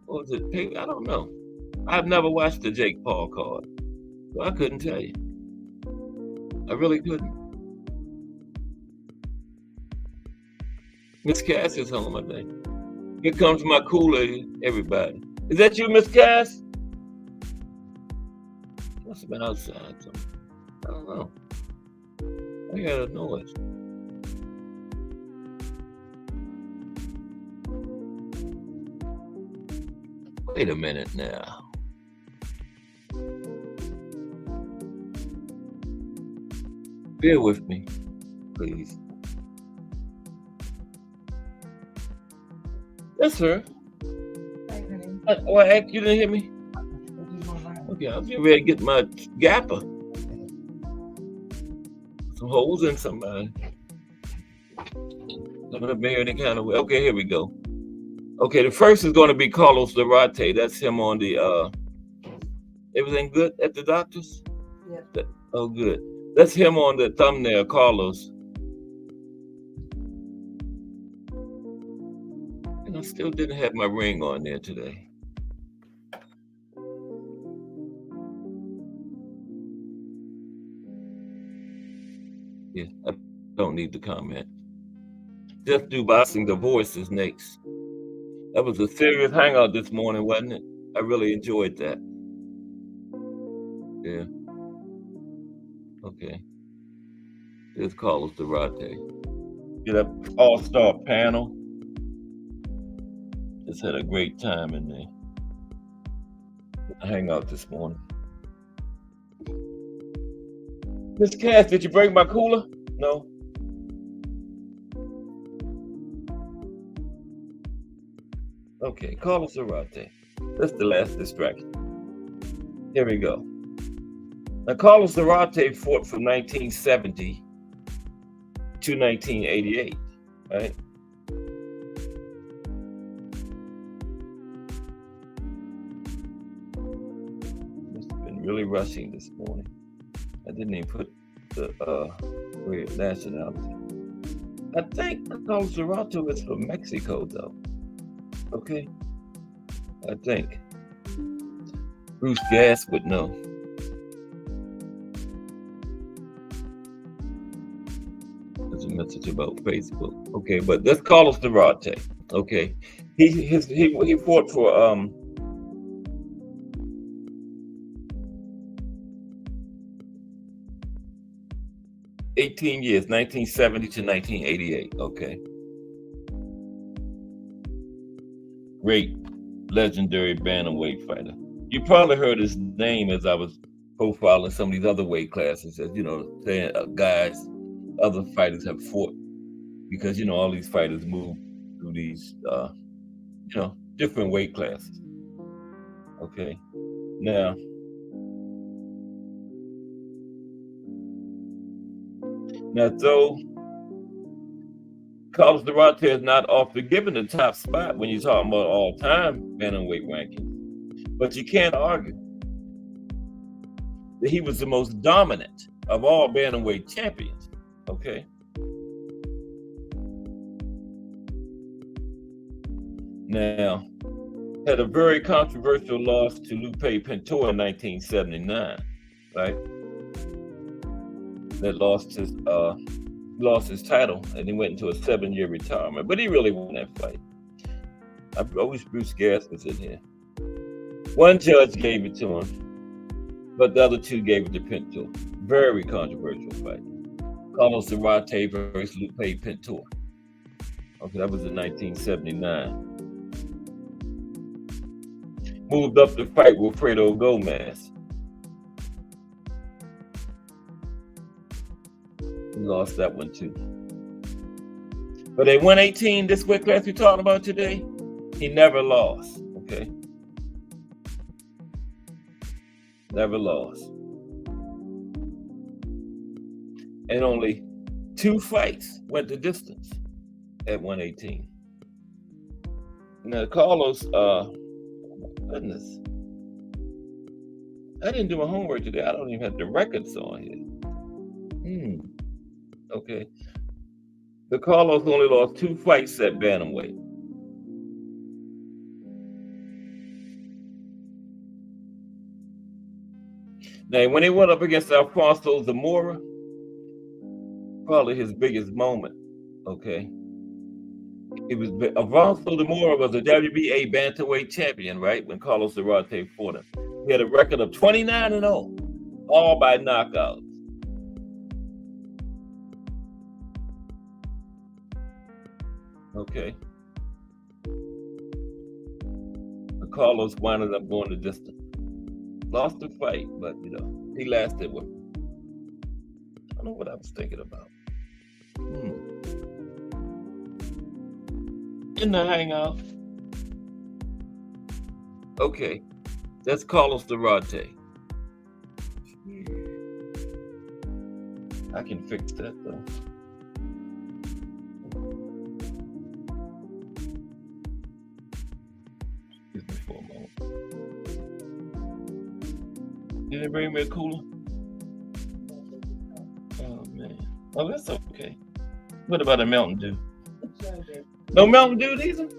A: Or is it pay? I don't know. I've never watched the Jake Paul card, so I couldn't tell you. I really couldn't. Miss Cass is home, I think. Here comes my Kool-Aid, everybody. Is that you, Miss Cass? Must have been outside somewhere. I don't know. I heard a noise. Wait a minute now. Bear with me, please. Yes, sir. You didn't hear me? Okay, I was getting ready to get my gapper. Some holes in somebody. Not gonna bear any kind of way. Okay, here we go. Okay, the first is going to be Carlos Durante. That's him on the. Everything good at the doctor's?
B: Yeah.
A: Oh, good. That's him on the thumbnail, Carlos. And I still didn't have my ring on there today. Yeah, I don't need to comment. Just do boxing the voices next. That was a serious hangout this morning, wasn't it? I really enjoyed that. Yeah. Okay. There's Carlos Durante. Get up all-star panel. Just had a great time in there. Hangout this morning. Miss Cass, did you bring my cooler? No. Okay, Carlos Durante. That's the last distraction. Here we go. Now, Carlos Durante fought from 1970 to 1988, right? Must have been really rushing this morning. I didn't even put the weird nationality. I think Carlos Durante is from Mexico, though. Okay, I think. Bruce Gass would know. There's a message about Facebook. Okay, but that's Carlos Durante. Okay, he fought for 18 years, 1970 to 1988. Okay. Great, legendary bantamweight fighter. You probably heard his name as I was profiling some of these other weight classes, as saying guys, other fighters have fought, because all these fighters move through these different weight classes. Okay, now though Carlos Durante is not often given the top spot when you're talking about all-time bantamweight rankings, but you can't argue that he was the most dominant of all bantamweight champions. Okay. Now, had a very controversial loss to Lupe Pintor in 1979, right? That lost his title, and he went into a 7-year retirement. But he really won that fight. I wish Bruce Gass was in here. One judge gave it to him, but the other two gave it to Pintor. Very controversial fight. Carlos Durante versus Lupe Pintor. Okay, that was in 1979. Moved up to fight Wilfredo Gomez. He lost that one too. But at 118, this weight class we're talking about today, he never lost. Okay, never lost, and only 2 fights went the distance at 118. Now, Carlos, goodness, I didn't do my homework today. I don't even have the records on here. Okay. The Carlos only lost 2 fights at bantamweight. Now, when he went up against Alfonso Zamora, probably his biggest moment. Okay. Alfonso Zamora was a WBA bantamweight champion, right? When Carlos Durante fought him, he had a record of 29-0, all by knockouts. Okay. Carlos wound up going the distance. Lost the fight, but he lasted with. I don't know what I was thinking about. In the hangout. Okay, that's Carlos Durante. I can fix that though. Excuse me for a moment. Did they bring me a cooler? Oh, that's okay. What about a Mountain Dew? No Mountain Dew either?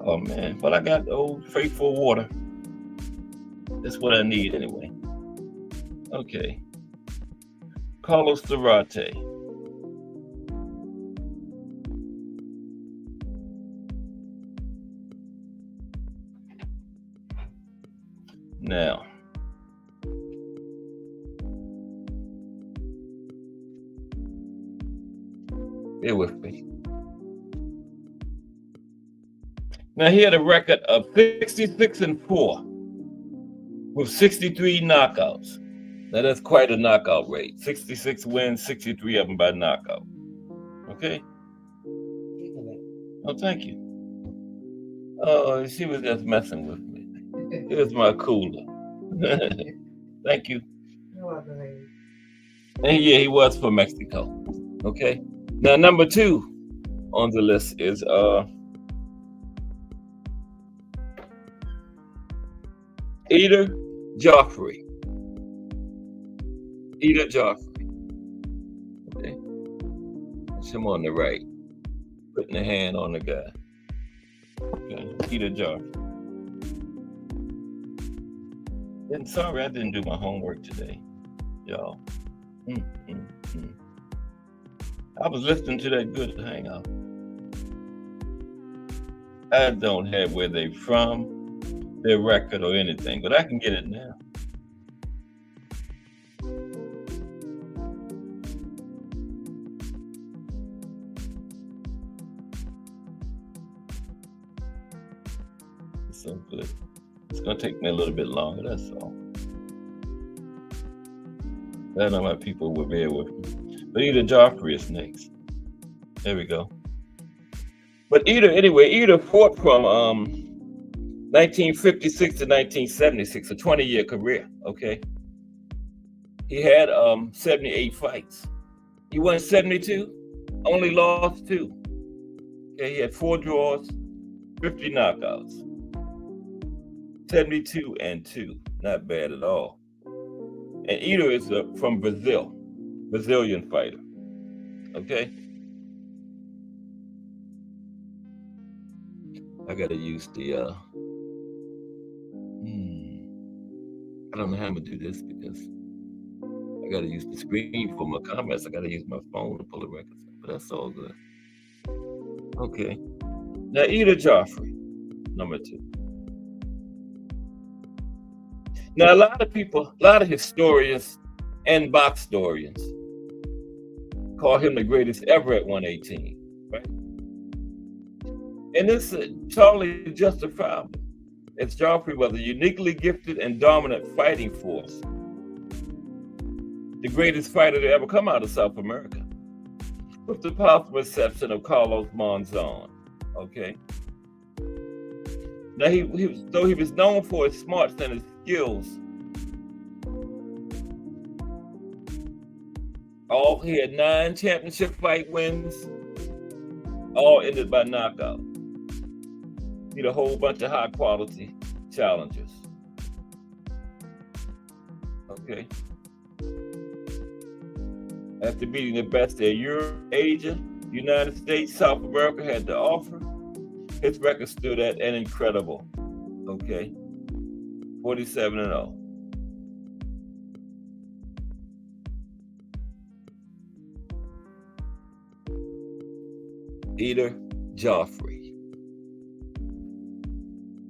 A: Oh man, but I got the old faithful water. That's what I need anyway. Okay. Carlos Durante. Now, bear with me. Now he had a record of 66-4 with 63 knockouts. Now that's quite a knockout rate. 66 wins, 63 of them by knockout. Okay. Oh, thank you. Oh, she was just messing with me. Here's my cooler. Thank you. And yeah, he was from Mexico. Okay. Now number 2 on the list is Eater Joffrey. Eater Joffrey. Okay. That's him on the right. Putting a hand on the guy. Okay. Eater Joffrey. And sorry I didn't do my homework today, y'all. I was listening to that good hangout. I don't have where they from, their record or anything, but I can get it now. It's so good. It's gonna take me a little bit longer, that's all. I know my people will bear with me. But Eater Joffrey is next. There we go. But Eater fought from 1956 to 1976, a 20-year career, okay? He had 78 fights. He won 72, only lost 2. Okay, he had 4 draws, 50 knockouts. 72-2, not bad at all. And Eater is from Brazil, Brazilian fighter. Okay. I gotta use the I don't know how I'm gonna do this because I gotta use the screen for my comments. I gotta use my phone to pull the records up, but that's all good. Okay. Now Eater Joffrey, number 2. Now, a lot of historians and box historians call him the greatest ever at 118, right? And this is totally justifiable, as Joffrey was a uniquely gifted and dominant fighting force, the greatest fighter to ever come out of South America, with the possible exception of Carlos Monzon, okay? Now, he was known for his smarts and his skills. He had 9 championship fight wins, all ended by knockout. He had a whole bunch of high quality challengers. Okay. After beating the best that Europe, Asia, United States, South America had to offer, his record stood at an incredible, 47-0. Eater Joffrey.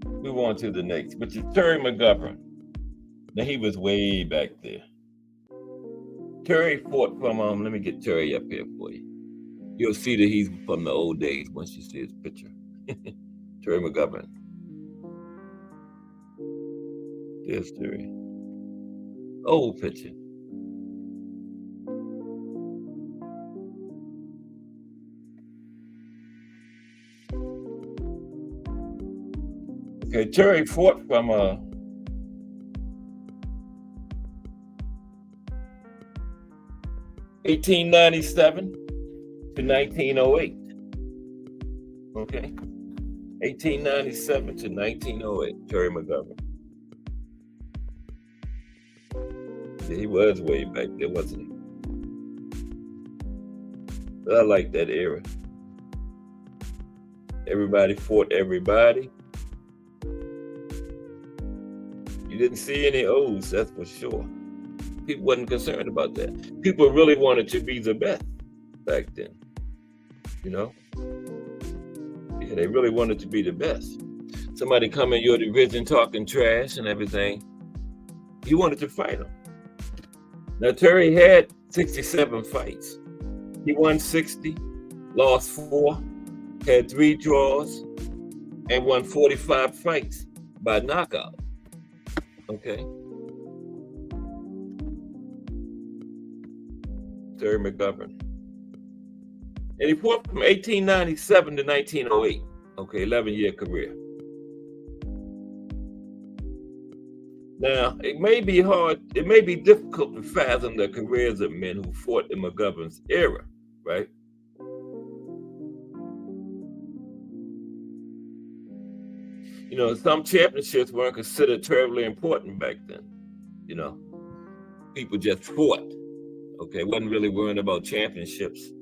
A: Move on to the next, which is Terry McGovern. Now he was way back there. Terry fought from let me get Terry up here for you. You'll see that he's from the old days once you see his picture. Terry McGovern. There's Terry. Old picture. Okay, Terry fought from 1897 to 1908. Okay, 1897 to 1908. Terry McGovern. Yeah, he was way back there, wasn't he? But I like that era. Everybody fought everybody. You didn't see any O's, that's for sure. People wasn't concerned about that. People really wanted to be the best back then. You know? Yeah, they really wanted to be the best. Somebody come in your division talking trash and everything. You wanted to fight him. Now, Terry had 67 fights. He won 60, lost 4, had 3 draws, and won 45 fights by knockout. Okay. Terry McGovern. And he fought from 1897 to 1908. Okay, 11-year career. Now, it may be hard, it may be difficult to fathom the careers of men who fought in McGovern's era, right? You know, some championships weren't considered terribly important back then. You know, people just fought. Okay, wasn't really worrying about championships.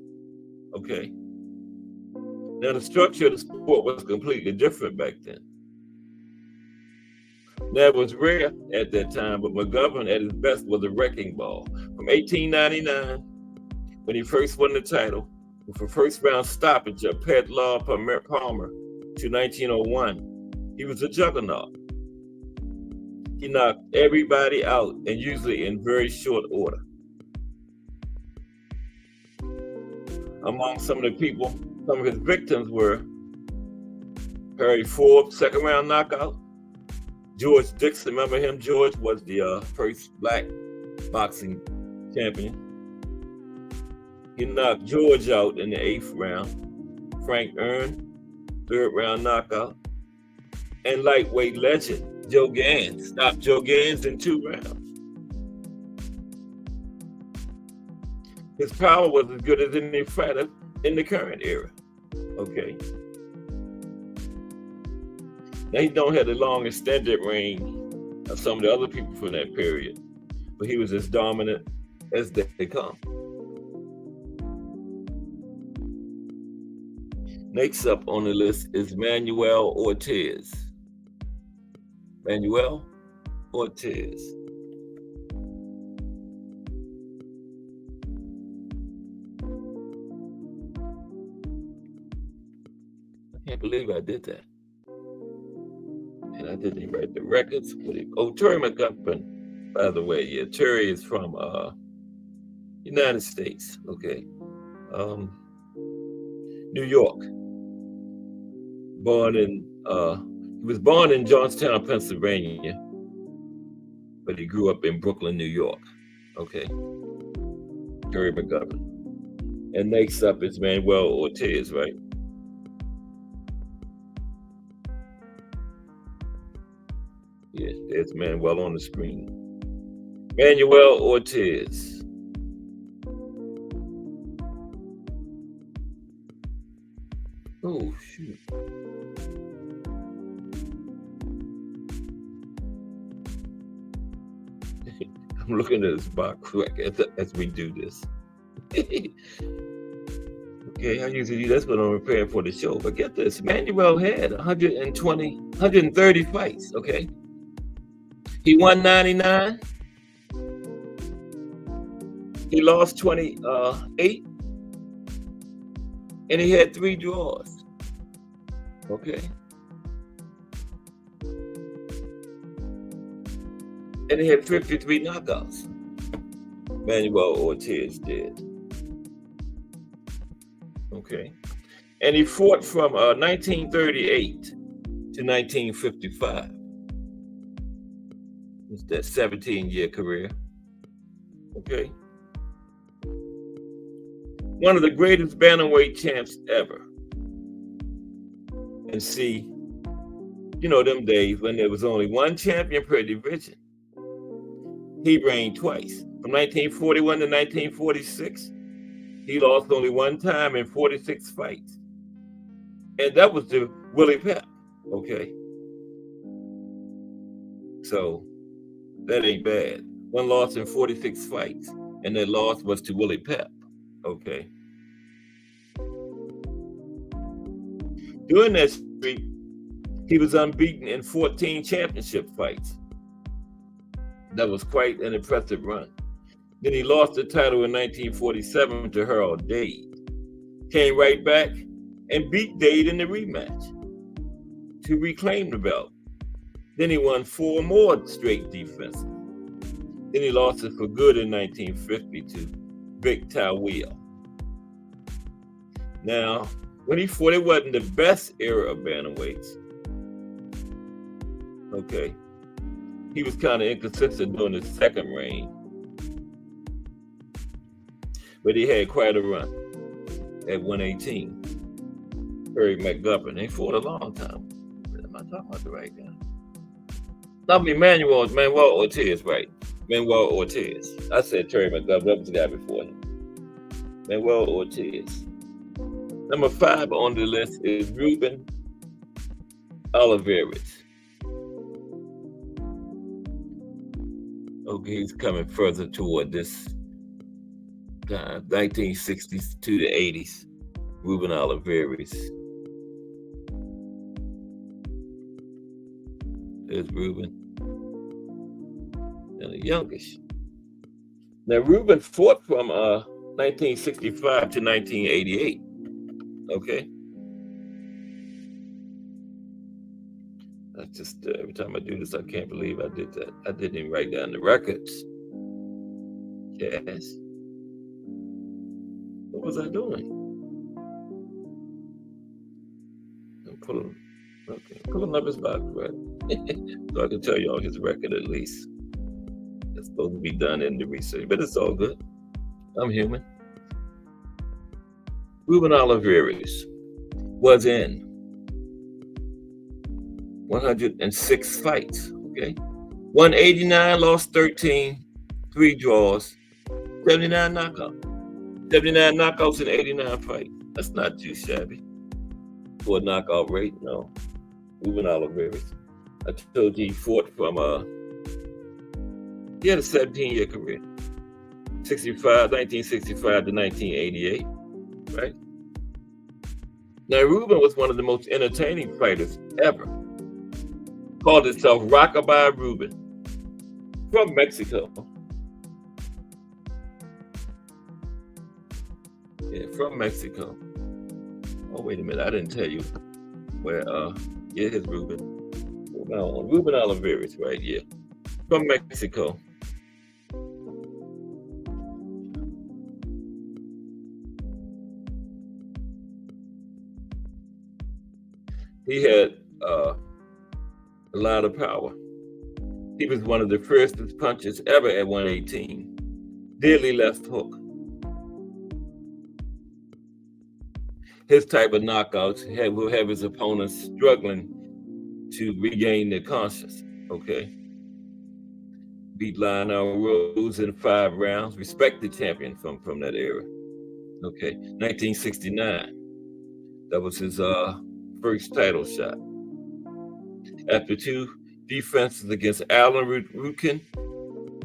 A: Okay. Now, the structure of the sport was completely different back then. That was rare at that time, but McGovern at his best was a wrecking ball. From 1899, when he first won the title, with a first-round stoppage of Pedlar Palmer, to 1901, he was a juggernaut. He knocked everybody out, and usually in very short order. Among some of the people, some of his victims were Harry Forbes, second-round knockout. George Dixon, remember him? George was the first black boxing champion. He knocked George out in the 8th round. Frank Earn, 3rd-round knockout. And lightweight legend, Joe Gans, stopped Joe Gans in 2 rounds. His power was as good as any fighter in the current era. Okay. Now, he don't have the long extended reign of some of the other people from that period, but he was as dominant as they come. Next up on the list is Manuel Ortiz. Manuel Ortiz. I can't believe I did that. And I didn't even write the records. Terry McGovern, by the way. Yeah, Terry is from United States. Okay. New York. He was born in Johnstown, Pennsylvania, but he grew up in Brooklyn, New York. Okay. Terry McGovern. And next up is Manuel Ortiz, right? Yes, there's Manuel on the screen. Manuel Ortiz. Oh, shoot. I'm looking at this box as we do this. Okay, I usually do this when I'm preparing for the show. But get this, Manuel had 130 fights, okay? He won 99. He lost 28. And he had 3 draws. Okay. And he had 53 knockouts. Manuel Ortiz did. Okay. And he fought from 1938 to 1955. It's that 17-year career. Okay. One of the greatest bantamweight champs ever. And see, you know, them days when there was only one champion per division. He reigned twice. From 1941 to 1946, he lost only one time in 46 fights. And that was to Willie Pep, okay? So that ain't bad. One loss in 46 fights, and that loss was to Willie Pep, okay? During that streak, he was unbeaten in 14 championship fights. That was quite an impressive run. Then he lost the title in 1947 to Harold Dade. Came right back and beat Dade in the rematch to reclaim the belt. Then he won 4 more straight defenses. Then he lost it for good in 1950 to Vic Tawil. Now, when he fought, it wasn't the best era of bantamweights. Okay. He was kind of inconsistent during his second reign. But he had quite a run at 118. Perry McGovern. He fought a long time. Am I talking about the right guy? I mean, Manuel Ortiz, right? Manuel Ortiz. I said Terry McGovern. That was the guy before him. Manuel Ortiz. Number 5 on the list is Ruben Olivares. Okay, he's coming further toward this 1960s to the 80s. Ruben Olivares. There's Ruben. And the youngest. Now, Ruben fought from 1965 to 1988. Okay. That's just every time I do this, I can't believe I did that. I didn't even write down the records. Yes. What was I doing? I'm pulling up his box, right? So I can tell y'all his record at least. It's supposed to be done in the research, but it's all good. I'm human. Ruben Olivares was in 106 fights, okay? 189, lost 13, 3 draws, 79 knockouts. 79 knockouts in 89 fights. That's not too shabby for a knockout rate, no. Ruben Olivares. I told you he fought from, he had a 17-year career. 1965 to 1988, right? Now, Ruben was one of the most entertaining fighters ever. Called himself Rockabye Ruben, from Mexico. Yeah, from Mexico. Oh, wait a minute, I didn't tell you where, yeah, here's Ruben. Ruben Olivares, right, yeah. From Mexico. He had a lot of power. He was one of the fiercest punchers ever at 118. Deadly left hook. His type of knockouts will have his opponents struggling to regain their conscience, okay? Beat Lionel Rose in 5 rounds. Respect the champion from that era, okay? 1969. That was his first title shot. After 2 defenses against Alan Rukin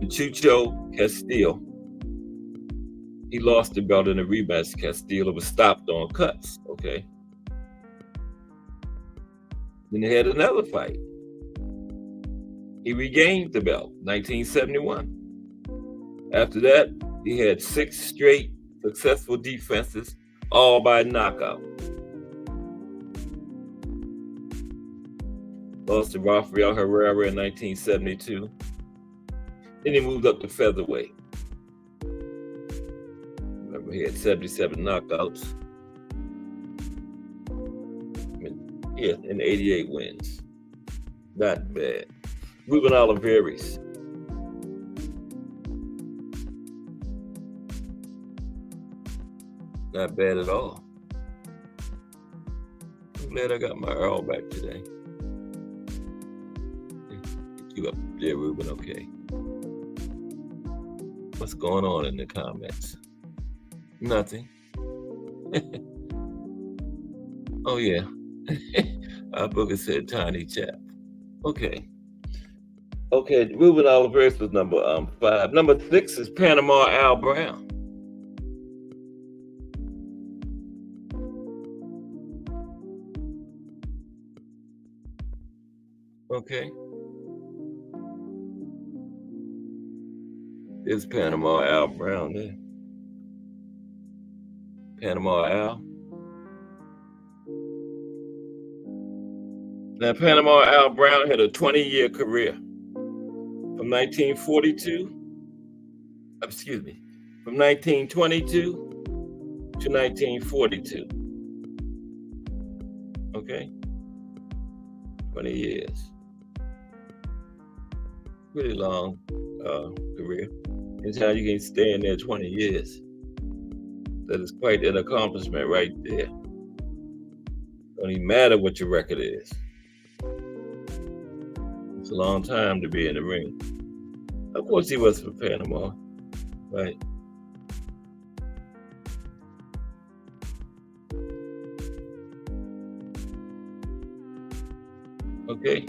A: and Chucho Castillo, he lost the belt in a rematch. Castillo was stopped on cuts, okay? Then he had another fight. He regained the belt, 1971. After that, he had 6 straight successful defenses, all by knockout. Lost to Rafael Herrera in 1972. Then he moved up to featherweight. Remember, he had 77 knockouts. Yeah, and 88 wins. Not bad. Ruben Olivares. Not bad at all. I'm glad I got my Earl back today. Get you up there, Ruben, okay. What's going on in the comments? Nothing. Oh, yeah. Our booker said tiny chap. Okay. Okay, Ruben Olivares was number 5. Number 6 is Panama Al Brown. Okay. There's Panama Al Brown there. Panama Al. Now, Panama Al Brown had a 20-year career from 1942, excuse me, from 1922 to 1942. Okay? 20 years. Pretty long career. And how you can stay in there 20 years. That is quite an accomplishment right there. Don't even matter what your record is. It's a long time to be in the ring. Of course, he was for Panama, right? Okay.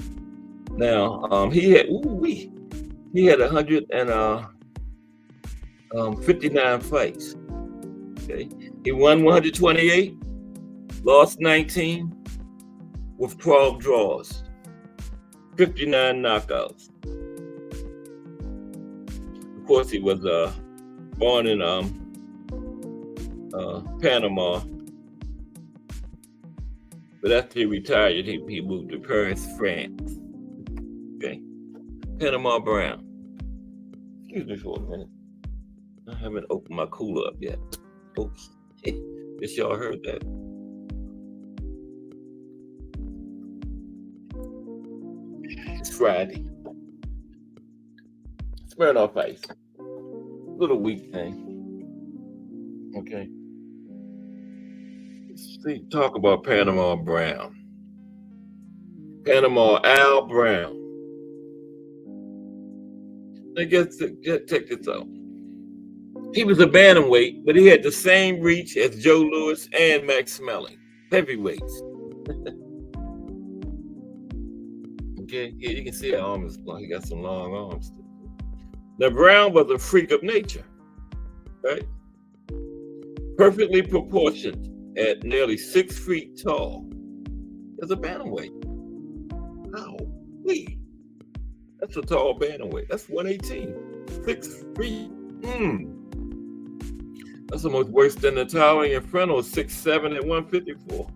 A: Now, he had 159 fights. Okay, he won 128, lost 19, with 12 draws, 59 knockouts. Of course, he was born in Panama, but after he retired, he moved to Paris, France. Okay, Panama Brown. Excuse me for a minute. I haven't opened my cooler up yet. Oops. Guess y'all heard that. It's Friday. Smirnoff Ice. Little weak thing. Okay. Let's see, talk about Panama Brown. Panama Al Brown. Now check this out. He was a bantamweight, but he had the same reach as Joe Louis and Max Smelling, heavyweights. Okay, here you can see how arm is long. He got some long arms. Now, Brown was a freak of nature, right? Perfectly proportioned at nearly 6 feet tall as a bantamweight. Wow, that's a tall bantamweight. That's 118, 6 feet. That's almost worse than the towering Inferno, 6'7" at 154.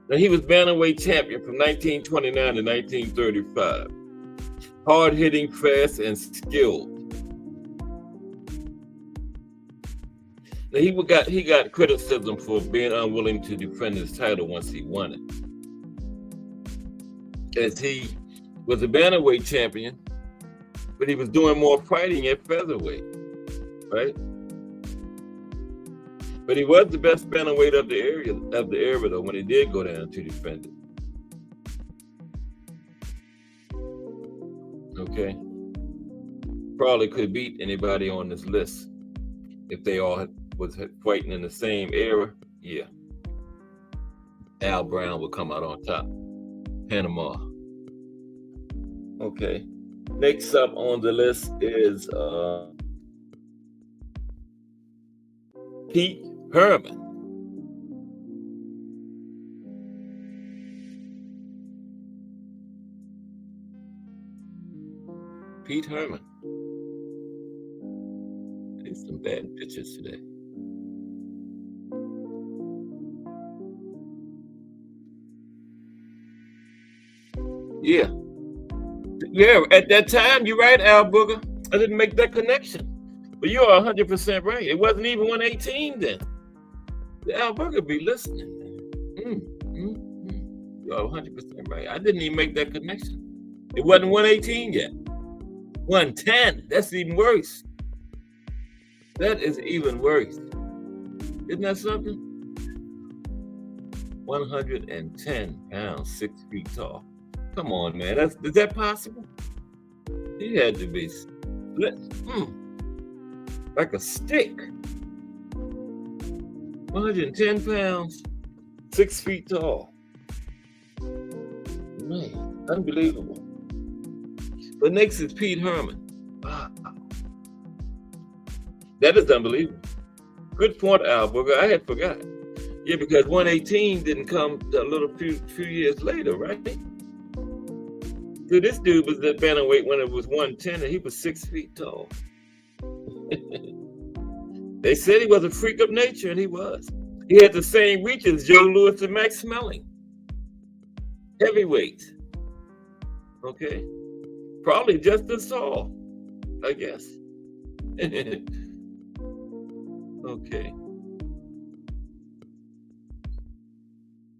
A: Now, he was bantamweight champion from 1929 to 1935. Hard-hitting, fast, and skilled. Now, he got criticism for being unwilling to defend his title once he won it, as he was a bantamweight champion, but he was doing more fighting at featherweight, right? But he was the best bantamweight of the era though, when he did go down to defend it. Okay. Probably could beat anybody on this list if they all was fighting in the same era. Yeah. Al Brown would come out on top. Panama. Okay. Next up on the list is Pete Herman. Pete Herman. There's some bad pictures today. Yeah. Yeah, at that time, you're right, Al Booger. I didn't make that connection. But you're 100% right. It wasn't even 118 then. The Al Booger be listening. You're 100% right. I didn't even make that connection. It wasn't 118 yet. 110. That's even worse. That is even worse. Isn't that something? 110 pounds, 6 feet tall. Come on, man. Is that possible? He had to be split. Like a stick. 110 pounds, 6 feet tall. Man, unbelievable. But next is Pete Herman. Wow. That is unbelievable. Good point, Al Booger. I had forgot. Yeah, because 118 didn't come a little few years later, right? See, this dude was at bantamweight when it was 110, and he was 6 feet tall. They said he was a freak of nature, and he was. He had the same reach as Joe Louis and Max Smelling. Heavyweight. Okay. Probably just as tall, I guess. Okay.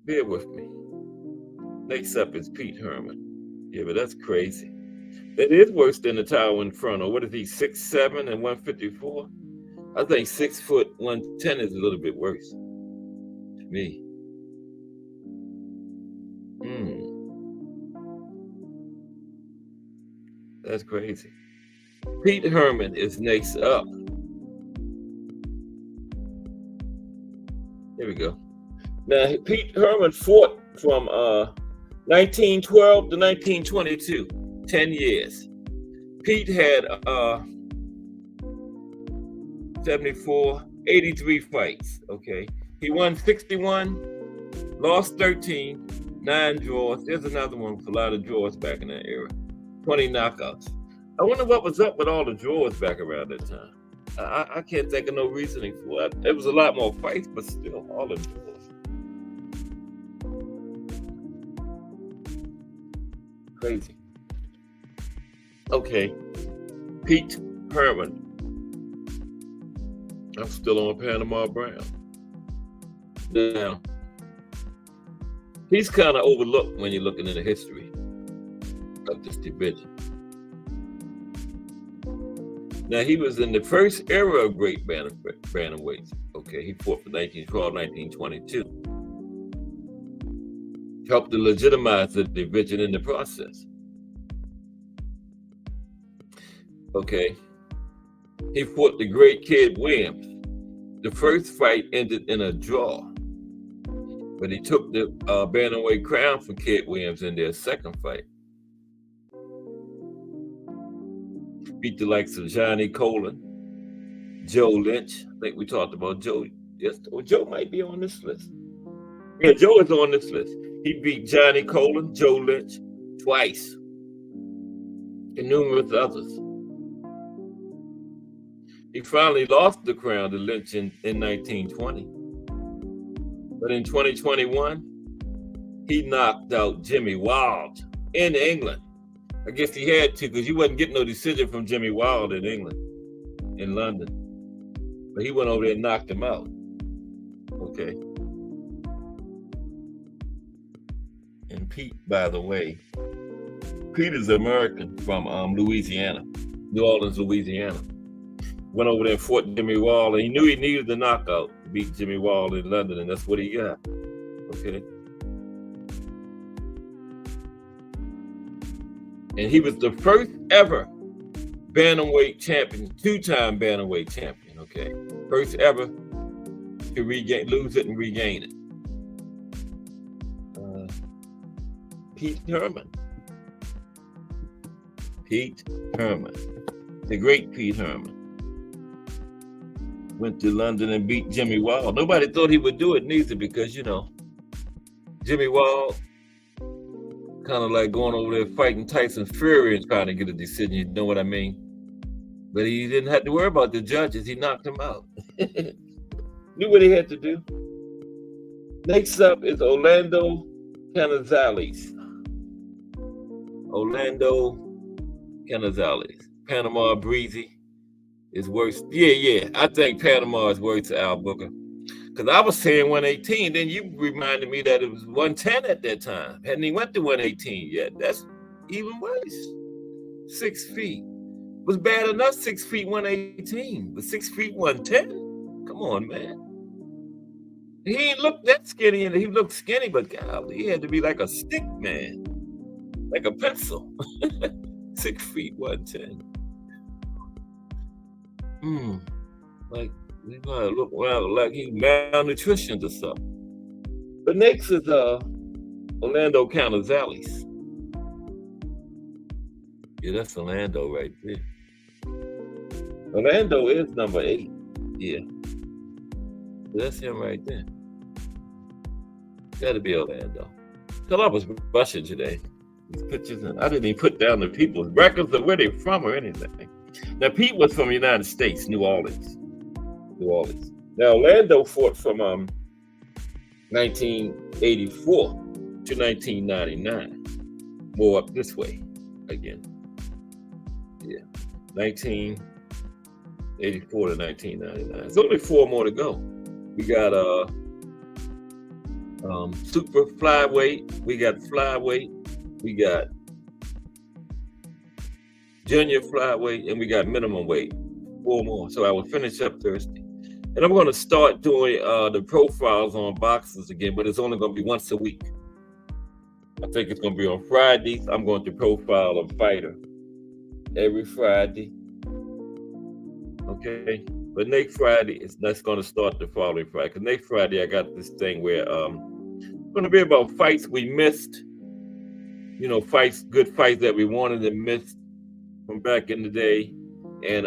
A: Bear with me. Next up is Pete Herman. Yeah, but that's crazy. That is worse than the Tower Inferno. What is he, 6'7" and 154? I think 6 foot 110 is a little bit worse to me. That's crazy. Pete Herman is next up. Here we go. Now, Pete Herman fought from 1912 to 1922, 10 years. Pete had 83 fights, okay? He won 61, lost 13, 9 draws. There's another one with a lot of draws back in that era. 20 knockouts. I wonder what was up with all the draws back around that time. I can't think of no reasoning for it. It was a lot more fights, but still, all the draws. Crazy. Okay, Pete Herman. I'm still on Panama Brown. Now, he's kind of overlooked when you're looking into history of this division. Now, he was in the first era of great bantamweights. Okay, he fought for 1912, 1922. Helped to legitimize the division in the process. Okay, he fought the great Kid Williams. The first fight ended in a draw, but he took the bantamweight crown from Kid Williams in their second fight. Beat the likes of Johnny Colin, Joe Lynch. I think we talked about Joe yesterday. Well, Joe might be on this list. Yeah, Joe is on this list. He beat Johnny Colin, Joe Lynch twice, and numerous others. He finally lost the crown to Lynch in 1920. But in 2021, he knocked out Jimmy Wild in England. I guess he had to, because he wasn't getting no decision from Jimmy Wild in England, in London. But he went over there and knocked him out. Okay. And Pete, by the way, Pete is American from Louisiana, New Orleans, Louisiana. Went over there and fought Jimmy Wild, and he knew he needed the knockout to beat Jimmy Wild in London, and that's what he got. Okay. And he was the first ever bantamweight champion, 2-time bantamweight champion, okay? First ever to lose it and regain it. Pete Herman. Pete Herman. The great Pete Herman. Went to London and beat Jimmy Wild. Nobody thought he would do it neither, because, you know, Jimmy Wild kind of like going over there fighting Tyson Fury and trying to get a decision, you know what I mean? But he didn't have to worry about the judges. He knocked him out. Knew what he had to do. Next up is Orlando Canizales. Orlando Canizales. Panama Breezy is worse. Yeah. I think Panama is worse to Al Booker. Because I was saying 118, then you reminded me that it was 110 at that time. Hadn't he went to 118 yet? That's even worse. 6 feet. Was bad enough 6 feet 118, but 6 feet 110? Come on, man. He ain't looked that skinny, and he looked skinny, but God, he had to be like a stick man, like a pencil. 6 feet 110. Like he might look around like he's malnutrition or something. But next is Orlando Canizales. Yeah, that's Orlando right there. Orlando is number 8. Yeah. That's him right there. Gotta be Orlando. Because I was rushing today. These pictures, and I didn't even put down the people's records of where they're from or anything. Now, Pete was from the United States, New Orleans. New Orleans. Now, Orlando fought from 1984 to 1999. More up this way again. Yeah, 1984 to 1999. There's only 4 more to go. We got super flyweight. We got flyweight. We got junior flyweight, and we got minimum weight. 4 more. So I will finish up Thursday. And I'm going to start doing the profiles on boxers again, but it's only going to be once a week. I think it's going to be on Fridays. I'm going to profile a fighter every Friday. Okay? But next Friday, that's going to start the following Friday. Because next Friday, I got this thing where it's going to be about fights we missed. You know, fights, good fights that we wanted and missed from back in the day. And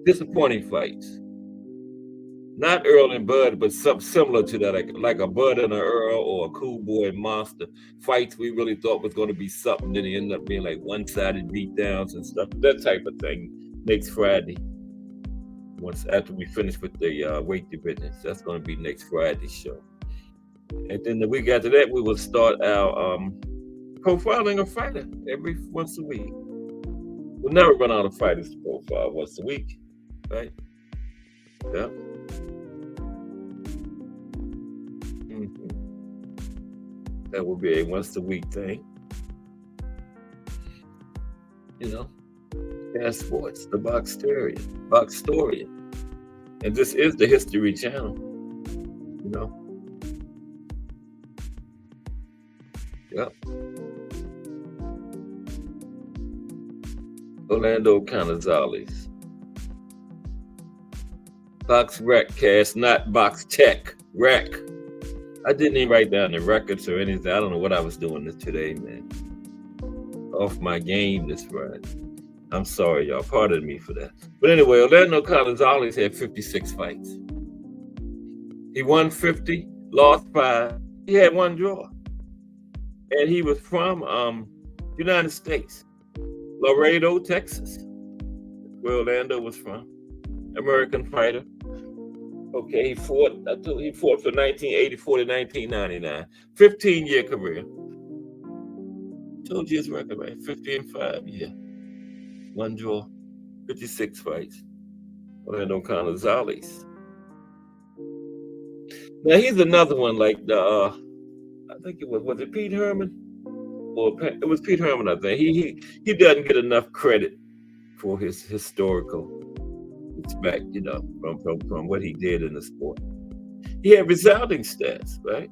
A: disappointing fights. Not Earl and Bud, but something similar to that, like a Bud and an Earl or a Cool Boy and Monster. Fights we really thought was going to be something, then it ended up being like one-sided beatdowns and stuff. That type of thing next Friday. Once after we finish with the weight divisions, that's going to be next Friday's show. And then the week after that, we will start our profiling a fighter once a week. We'll never run out of fighters to profile once a week, right? Yeah. That will be a once a week thing. You know, Gas Sports, the Boxtorian. And this is the History Channel. You know. Yep. Orlando Canizales. Box Rec Cast, not Box Tech Rec. I didn't even write down the records or anything. I don't know what I was doing today, man. Off my game this Friday. I'm sorry, y'all. Pardon me for that. But anyway, Orlando Canizales had 56 fights. He won 50, lost 5. He had 1 draw. And he was from United States. Laredo, Texas, where Orlando was from. American fighter. Okay, he fought from 1984 to 1999. 15-year career. Told you his record, right? 50-5, yeah. 1 draw, 56 fights. Orlando Canizales. Now he's another one like I think it was it Pete Herman? Or it was Pete Herman, I think. He doesn't get enough credit for his historical respect, you know, from what he did in the sport. He had resounding stats, right?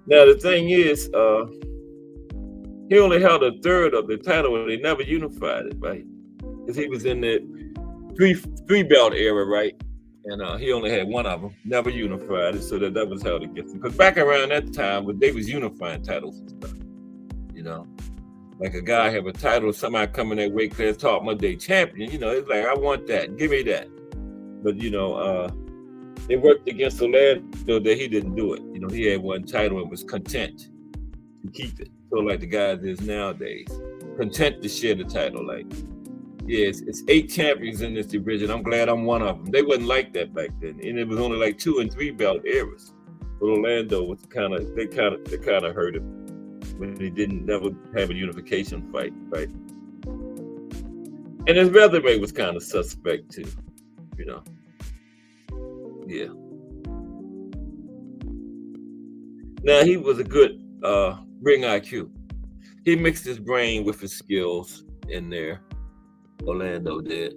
A: Now the thing is, he only held a third of the title and they never unified it, right? Because he was in the three belt era, right? And he only had 1 of them, never unified it, so that was held against him. Because back around that time, when they was unifying titles and stuff, you know, like a guy have a title, somebody come in that weight class, talk about they champion, you know, it's like, I want that, give me that. But, you know, they worked against Orlando that he didn't do it. You know, he had 1 title and was content to keep it. So like the guys is nowadays, content to share the title, like, yeah, it's 8 champions in this division. I'm glad I'm 1 of them. They wasn't like that back then, and it was only like 2 and 3 belt eras. But Orlando was they kind of hurt him when he didn't never have a unification fight, right? And his resume was kind of suspect too, you know. Yeah. Now he was a good ring IQ. He mixed his brain with his skills in there. Orlando did.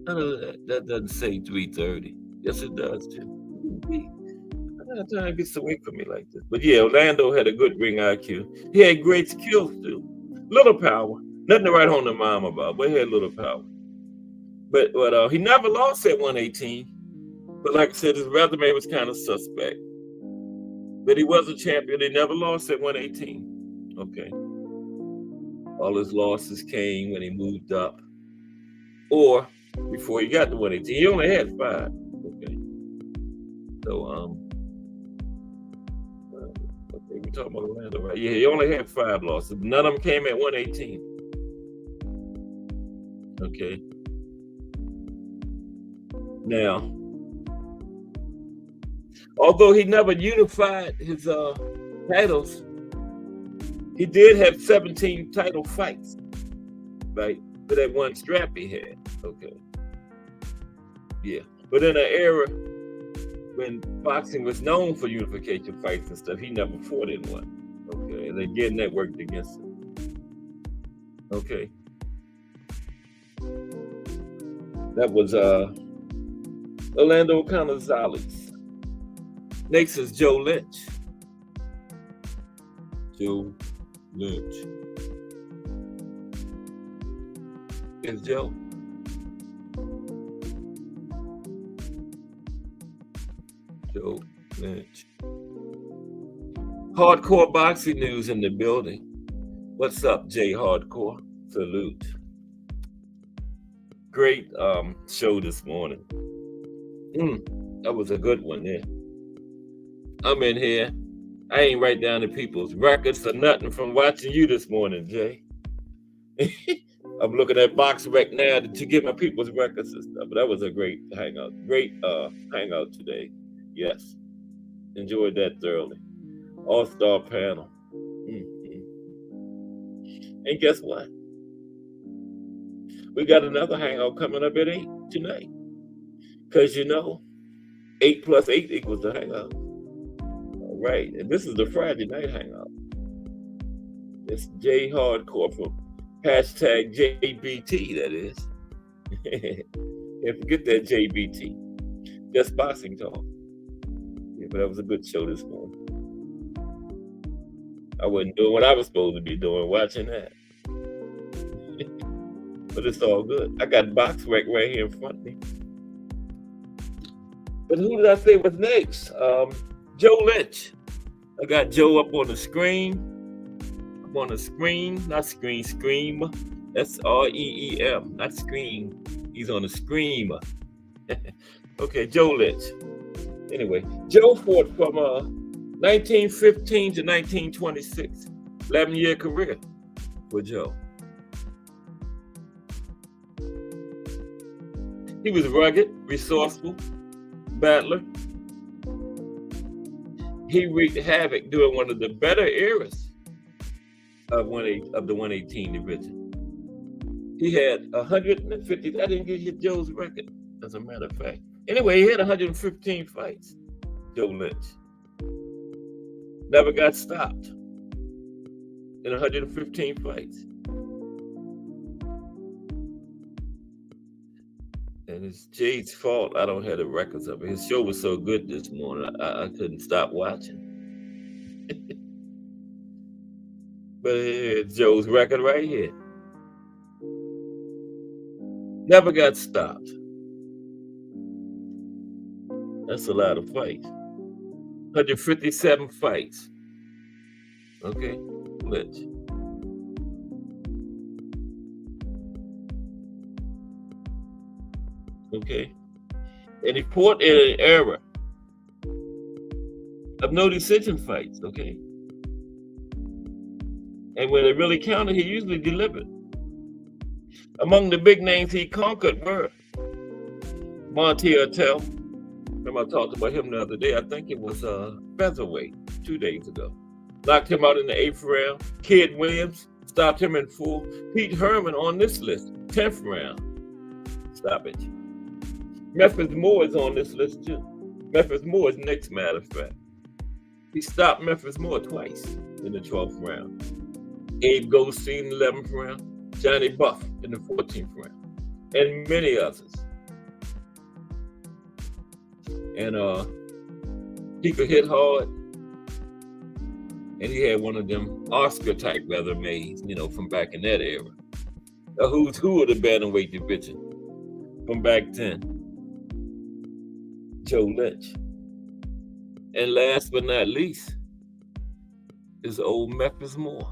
A: That doesn't say 3:30. Yes, it does too. Time it gets away from me like this. But yeah, Orlando had a good ring IQ. He had great skills too. Little power. Nothing to write home to mom about, but he had little power. But he never lost at 118. But like I said, his resume was kind of suspect. But he was a champion. He never lost at 118. Okay. All his losses came when he moved up, or before he got to 118. He only had 5. Okay. So I'm talking about Orlando, right? Yeah, he only had 5 losses. None of them came at 118. Okay. Now, although he never unified his titles, he did have 17 title fights, right? For that one strap he had. Okay. Yeah. But in an era when boxing was known for unification fights and stuff, he never fought in one. Okay. And again, that worked against him. Okay. That was Orlando Gonzalez. Next is Joe Lynch. Joe Lynch. Is Joe. Joe Lynch. Hardcore boxing news in the building. What's up, Jay Hardcore? Salute. Great show this morning. That was a good one there. I'm in here. I ain't write down the people's records or nothing from watching you this morning, Jay. I'm looking at Box Rec now to get my people's records and stuff. But that was a great hangout. Great hangout today. Yes. Enjoyed that thoroughly. All-star panel. And guess what? We got another hangout coming up at 8 tonight. Because 8 plus 8 equals the hangout. All right. And this is the Friday night hangout. It's J Hardcore from hashtag JBT, that is. And forget that JBT. Just boxing talk. Yeah, but that was a good show this morning. I wasn't doing what I was supposed to be doing, watching that. But it's all good. I got Box Rec right here in front of me. But who did I say was next? Joe Lynch. I got Joe up on the screen. Up on the screen, not screen, scream. That's REEM, not screen. He's on the screamer. Okay, Joe Lynch. Anyway, Joe fought from 1915 to 1926. 11-year career for Joe. He was rugged, resourceful, battler. He wreaked havoc during one of the better eras of the 118 division. He had 150. I didn't get Joe's record, as a matter of fact. Anyway, he had 115 fights. Joe Lynch never got stopped in 115 fights. And it's Jade's fault I don't have the records of it. His show was so good this morning, I couldn't stop watching. But it's Joe's record right here. Never got stopped. That's a lot of fights. 157 fights. Okay, Lynch. Okay. And he fought in an era of no decision fights, okay? And when it really counted, he usually delivered. Among the big names he conquered were Monty Ortel. Remember I talked about him the other day. I think it was featherweight 2 days ago. Knocked him out in the 8th round. Kid Williams stopped him in 4. Pete Herman on this list, 10th round. Stop it. Memphis Moore is on this list too. Memphis Moore is next, matter of fact. He stopped Memphis Moore twice in the 12th round. Abe Goldstein in the 11th round. Johnny Buff in the 14th round. And many others. And he could hit hard. And he had one of them Oscar-type leather maids, from back in that era. The who's who of the bantamweight division from back then. Joe Lynch. And last but not least is old Memphis Moore.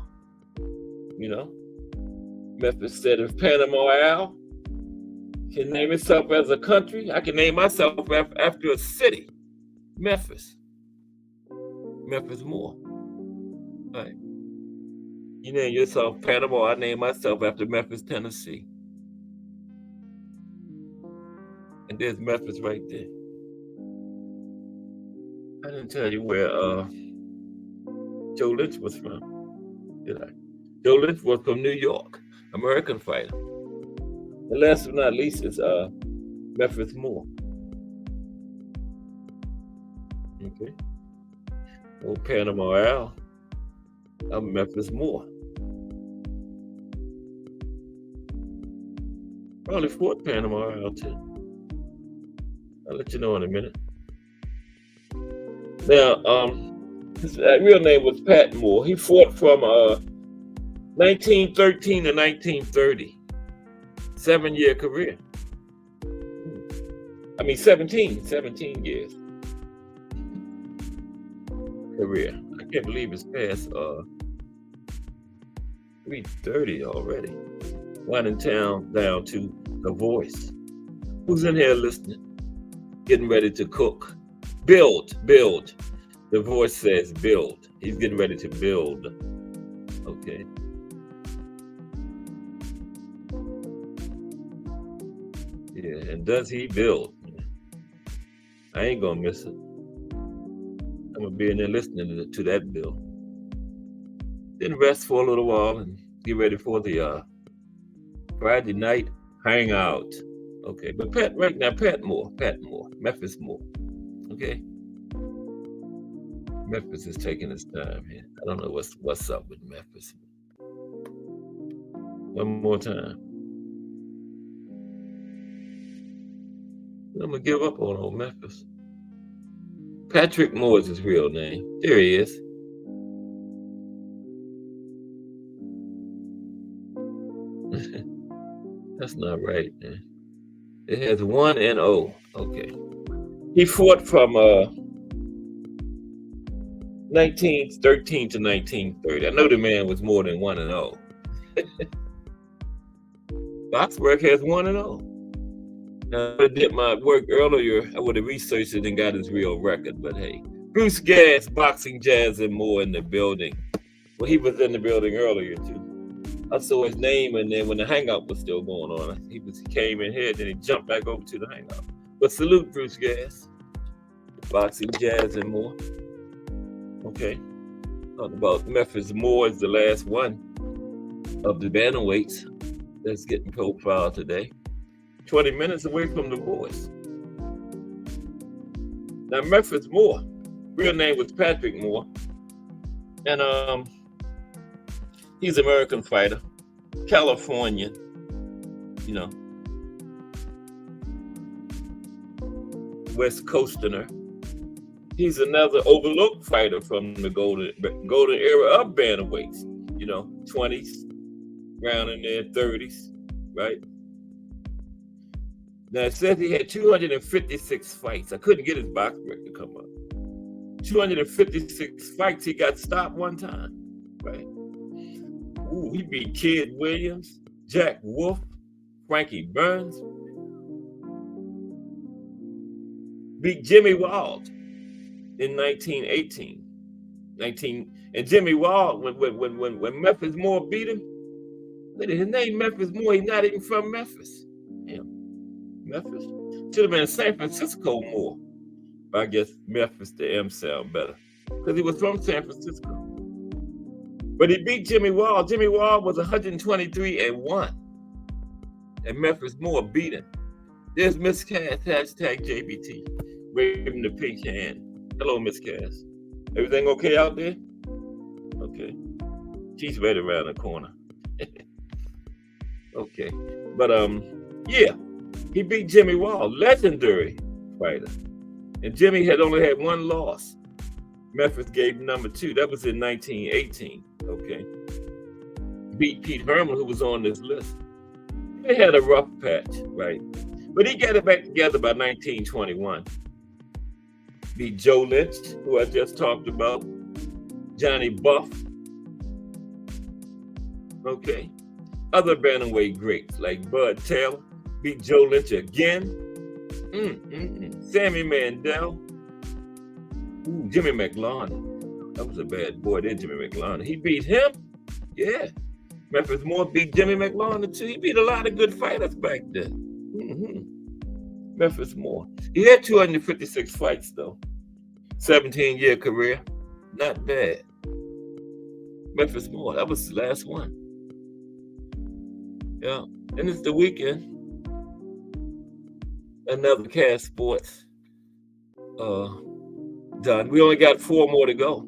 A: Memphis said, if Panama Al can name itself as a country, I can name myself after a city. Memphis. Memphis Moore. Right. You name yourself Panama. I name myself after Memphis, Tennessee. And there's Memphis right there. I didn't tell you where Joe Lynch was from, did I? Joe Lynch was from New York, American fighter. And last but not least is Memphis Moore. Okay. Old Panama Al. I'm Memphis Moore. Probably fought Panama Al too. I'll let you know in a minute. Now, his real name was Pat Moore. He fought from 1913 to 1930. 7-year career. I mean, 17 years career. I can't believe it's past 3:30 already. Winding town down to The Voice. Who's in here listening? Getting ready to cook. Build. The Voice says build. He's getting ready to build. Okay. Yeah, and does he build? I ain't gonna miss it. I'm gonna be in there listening to that build. Then rest for a little while and get ready for the Friday night hangout. Okay, but Pat Moore, Memphis Moore. Okay. Memphis is taking his time here. I don't know what's up with Memphis. One more time. I'm gonna give up on old Memphis. Patrick Moore is his real name. There he is. That's not right, man. It has 1 and 0. Okay. He fought from 1913 to 1930. I know the man was more than 1 and 0. Boxwork has 1 and 0. Now, I did my work earlier. I would have researched it and got his real record, but hey. Bruce Gas, Boxing, Jazz, and More in the building. Well, he was in the building earlier, too. I saw his name, and then when the hangout was still going on, he came in here, then he jumped back over to the hangout. But salute Bruce Gas, Boxing, Jazz, and More. Okay. Talking about Memphis Moore is the last one of the bantamweights that's getting profiled today. 20 minutes away from The Voice. Now, Memphis Moore, real name was Patrick Moore. And he's an American fighter, Californian, you know, West Coasterner. He's another overlooked fighter from the golden era of bantamweights, you know, 20s, around in their 30s, right? Now, it says he had 256 fights. I couldn't get his box record to come up. 256 fights. He got stopped one time, right? Ooh, he beat Kid Williams, Jack Wolf, Frankie Burns. Beat Jimmy Wald in 1918. And Jimmy Wald, when Memphis Moore beat him, his name Memphis Moore, he's not even from Memphis. Damn. Memphis. Should have been San Francisco Moore. But I guess Memphis, the M sound better. Because he was from San Francisco. But he beat Jimmy Wald. Jimmy Wald was 123-1. And Memphis Moore beat him. There's Miss Cass, hashtag JBT. Waving the pink hand. Hello, Miss Cass. Everything okay out there? Okay. She's right around the corner. Okay. But yeah. He beat Jimmy Wald, legendary fighter. And Jimmy had only had one loss. Memphis gave him number 2. That was in 1918. Okay. Beat Pete Herman, who was on this list. They had a rough patch, right? But he got it back together by 1921. Beat Joe Lynch, who I just talked about. Johnny Buff. Okay. Other bantamweight greats like Bud Taylor. Beat Joe Lynch again. Sammy Mandel. Ooh, Jimmy McLaurin. That was a bad boy there, Jimmy McLaurin. He beat him? Yeah. Memphis Moore beat Jimmy McLaurin too. He beat a lot of good fighters back then. Memphis Moore. He had 256 fights though. 17-year career. Not bad. Memphis Moore. That was the last one. Yeah. And it's the weekend. Another Cash Sports done. We only got 4 more to go.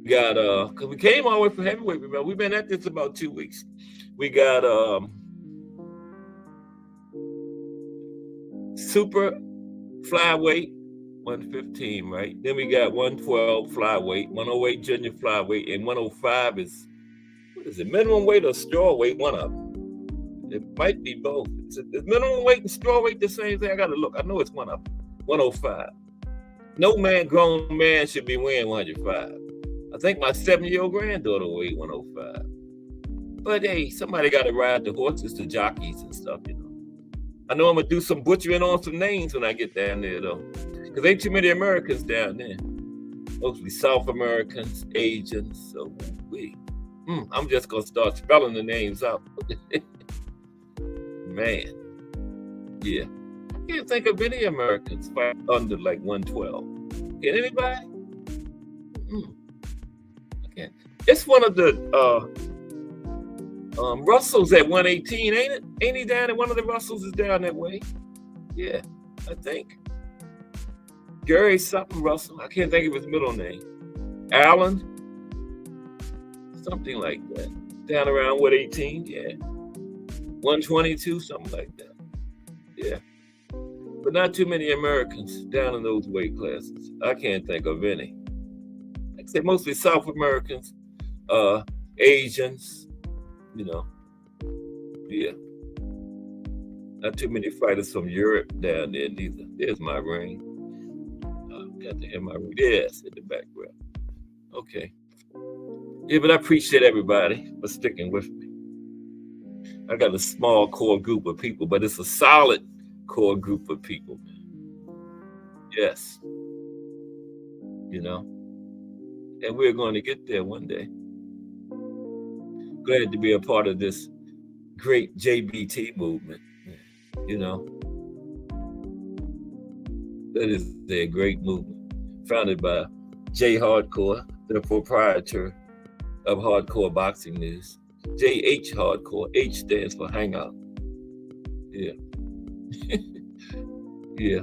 A: We got because we came all the way from heavyweight, remember? We've been at this about 2 weeks. We got super flyweight 115, right? Then we got 112 flyweight, 108 junior flyweight, and 105 is, what is it, minimum weight or straw weight? One of them. It might be both. Is minimum weight and straw weight the same thing? I gotta look. I know it's one of them. 105. No grown man should be weighing 105. I think my 7-year-old granddaughter weighed 105. But hey, somebody got to ride the horses, the jockeys and stuff, you know. I know I'm going to do some butchering on some names when I get down there, though. Because ain't too many Americans down there. Mostly South Americans, Asians. So I'm just going to start spelling the names out. Man. Yeah. I can't think of any Americans fight under like 112. Can anybody? I can't. It's one of the Russells at 118, ain't it? Ain't he down at one of the Russells is down that way? Yeah, I think. Gary something Russell. I can't think of his middle name. Allen. Something like that. Down around 118, yeah. 122, something like that. Yeah. But not too many Americans down in those weight classes. I can't think of any. Like I say, mostly South Americans, Asians, you know. Yeah. Not too many fighters from Europe down there neither. There's my ring. Got to hear my ring. Yes, in the background. Okay. Yeah, but I appreciate everybody for sticking with me. I got a small core group of people, but it's a solid core group of people. Yes. You know, and we're going to get there one day. Glad to be a part of this great JBT movement. You know, that is a great movement founded by Jay Hardcore, the proprietor of Hardcore Boxing News. JH Hardcore. H stands for Hangout. Yeah. Yeah.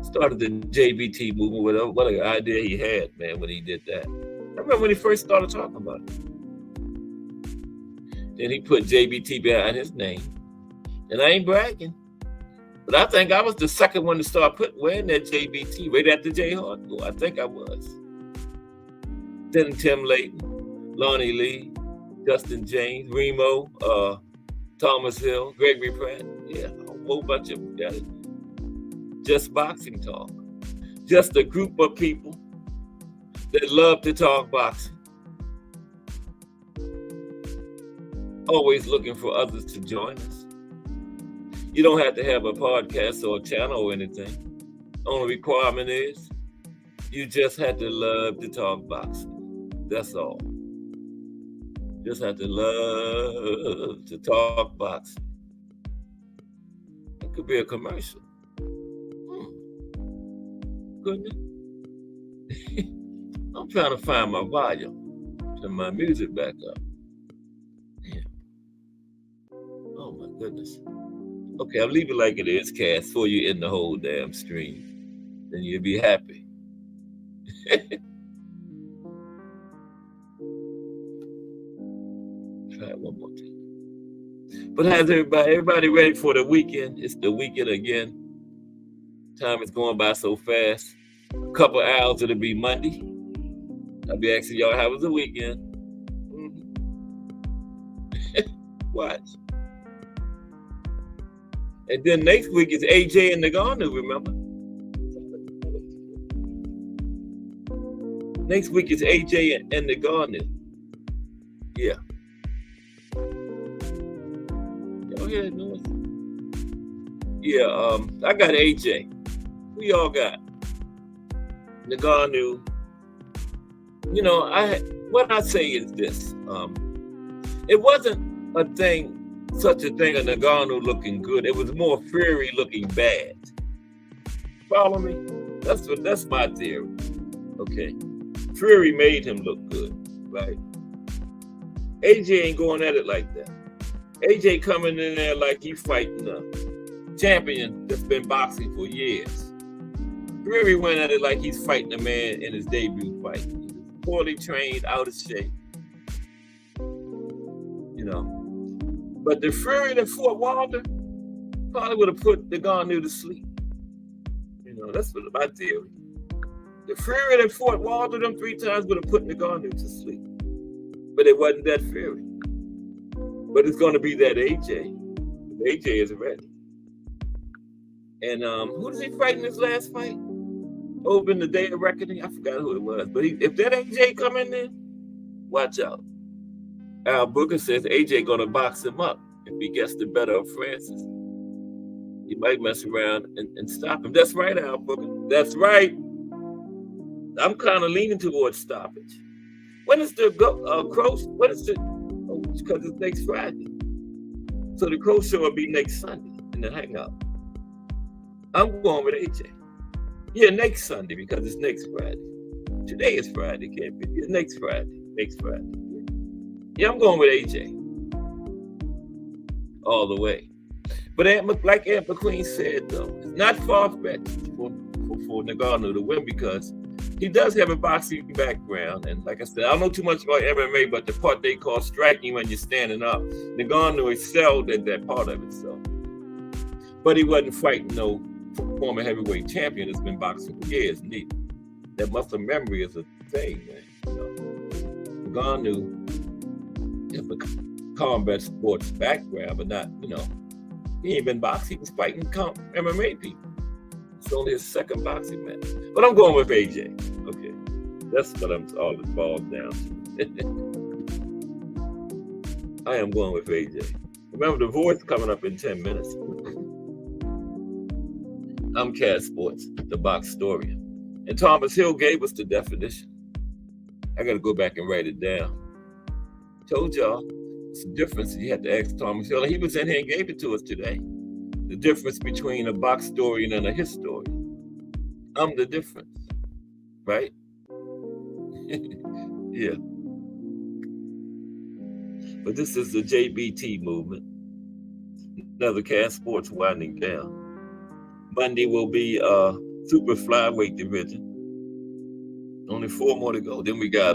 A: Started the JBT movement with what an idea he had, man, when he did that. I remember when he first started talking about it. Then he put JBT behind his name. And I ain't bragging. But I think I was the second one to start wearing that JBT right after Jay Hardcore. I think I was. Then Tim Layton, Lonnie Lee, Justin James, Remo, Thomas Hill, Gregory Pratt. Yeah, a whole bunch of them got it. Just boxing talk. Just a group of people that love to talk boxing. Always looking for others to join us. You don't have to have a podcast or a channel or anything. Only requirement is you just have to love to talk boxing. That's all. Just have to love to talk boxing. It could be a commercial. Couldn't it? I'm trying to find my volume. Turn my music back up. Yeah. Oh my goodness. Okay, I'll leave it like it is, Cass, for you in the whole damn stream. Then you'll be happy. Try it one more time. But how's everybody ready for the weekend? It's the weekend again. Time is going by so fast. A couple hours, it'll be Monday. I'll be asking y'all, how was the weekend? Watch. And then next week is AJ and Nagano, remember? Next week is AJ and Nagano. Yeah. Y'all hear that noise? Yeah, I got AJ. We all got Nagano You know, what I say is this: it wasn't such a thing of Nagano looking good. It was more Fury looking bad. Follow me? That's my theory. Okay, Fury made him look good, right? AJ ain't going at it like that. AJ coming in there like he's fighting a champion that's been boxing for years. Fury went at it like he's fighting a man in his debut fight. He was poorly trained, out of shape. You know. But the Fury that fought Wilder probably would have put Ngannou to sleep. You know, that's my theory. The Fury that fought Wilder them 3 times would have put Ngannou to sleep. But it wasn't that Fury. But it's going to be that AJ. AJ is ready. And who does he fight in his last fight? Over in the Day of Reckoning? I forgot who it was. But if that AJ come in there, watch out. Al Booker says AJ going to box him up if he gets the better of Francis. He might mess around and stop him. That's right, Al Booker. That's right. I'm kind of leaning towards stoppage. When is the Crow? What is it? Oh, because it's next Friday. So the Crow show will be next Sunday in the Hangout. I'm going with AJ. Yeah, next Sunday because it's next Friday. Today is Friday, can't be. Yeah, next Friday. Next Friday. Yeah, I'm going with AJ. All the way. But like Aunt McQueen said, though, it's not far-fetched for Ngannou to win because he does have a boxing background. And like I said, I don't know too much about MMA, but the part they call striking when you're standing up, Ngannou excelled at that part of it. So, but he wasn't fighting no former heavyweight champion that's been boxing for years, neither. That muscle memory is a thing, man. You know, Ngannou has a combat sports background, but not, you know, he ain't been boxing. He was fighting MMA people. It's only his second boxing match. But I'm going with AJ. Okay. That's what all it boils down to. I am going with AJ. Remember, the Voice coming up in 10 minutes. I'm Cat Sports, the box historian. And Thomas Hill gave us the definition. I got to go back and write it down. Told y'all, it's the difference. You had to ask Thomas Hill. He was in here and gave it to us today. The difference between a box historian and a historian. I'm the difference, right? Yeah. But this is the JBT movement. Another Cat Sports winding down. Monday will be super flyweight division. Only 4 more to go. Then we got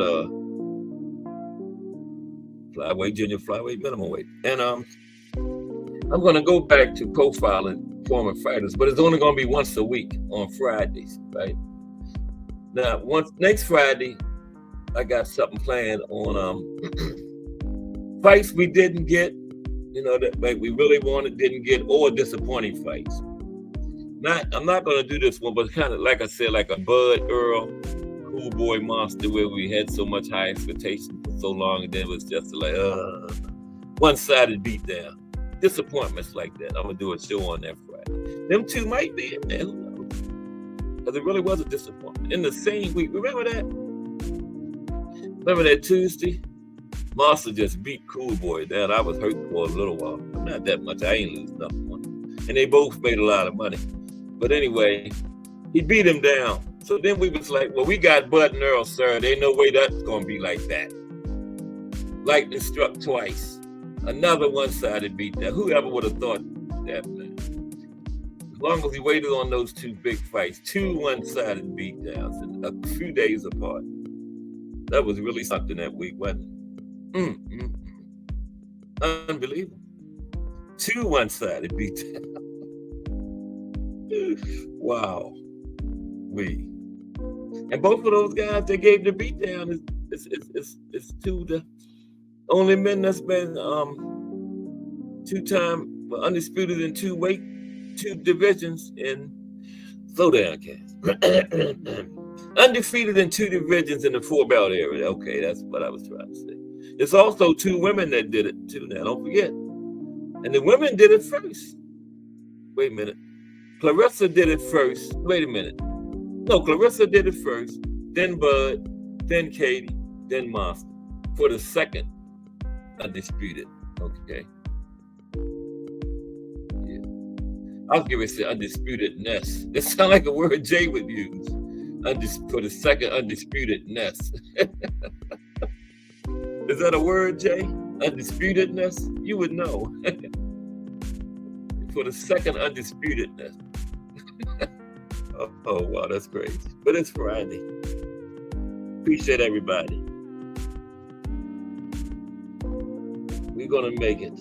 A: flyweight, junior flyweight, minimum weight. And I'm going to go back to profiling former fighters, but it's only going to be once a week on Fridays, right? Now, next Friday, I got something planned on fights we didn't get, you know, that like we really wanted, didn't get, or disappointing fights. I'm not going to do this one, but kind of like I said, like a Bud Earl, Cool Boy Monster, where we had so much high expectations for so long, and then it was just like one-sided beatdown. Disappointments like that. I'm going to do a show on that Friday. Them two might be in there, who knows? Because it really was a disappointment. In the same week, remember that? Remember that Tuesday? Monster just beat Cool Boy down. I was hurt for a little while. Not that much. I ain't lose nothing. And they both made a lot of money. But anyway, he beat him down. So then we was like, well, we got Bud and Earl, sir. There ain't no way that's going to be like that. Lightning struck twice. Another one-sided beatdown. Whoever would have thought that, man? As long as he waited on those 2 big fights, 2 one-sided beatdowns, and a few days apart. That was really something that week, wasn't it? Unbelievable. 2 one-sided beatdowns. Wow. And both of those guys that gave the beatdown is 2 the only men that's been 2-time undisputed in 2 divisions in slow down, Cass. Undefeated in 2 divisions in the 4-belt area. Okay, that's what I was trying to say. There's also 2 women that did it too now, don't forget. And the women did it first. Wait a minute. Clarissa did it first. Wait a minute. No, Clarissa did it first, then Bud, then Katie, then Monster for the second undisputed. Okay. Yeah. I was going to say undisputedness. It sounds like a word Jay would use. For the second undisputedness. Is that a word, Jay? Undisputedness? You would know. For the second undisputedness. Oh, wow, that's crazy. But it's Friday. Appreciate everybody. We're going to make it.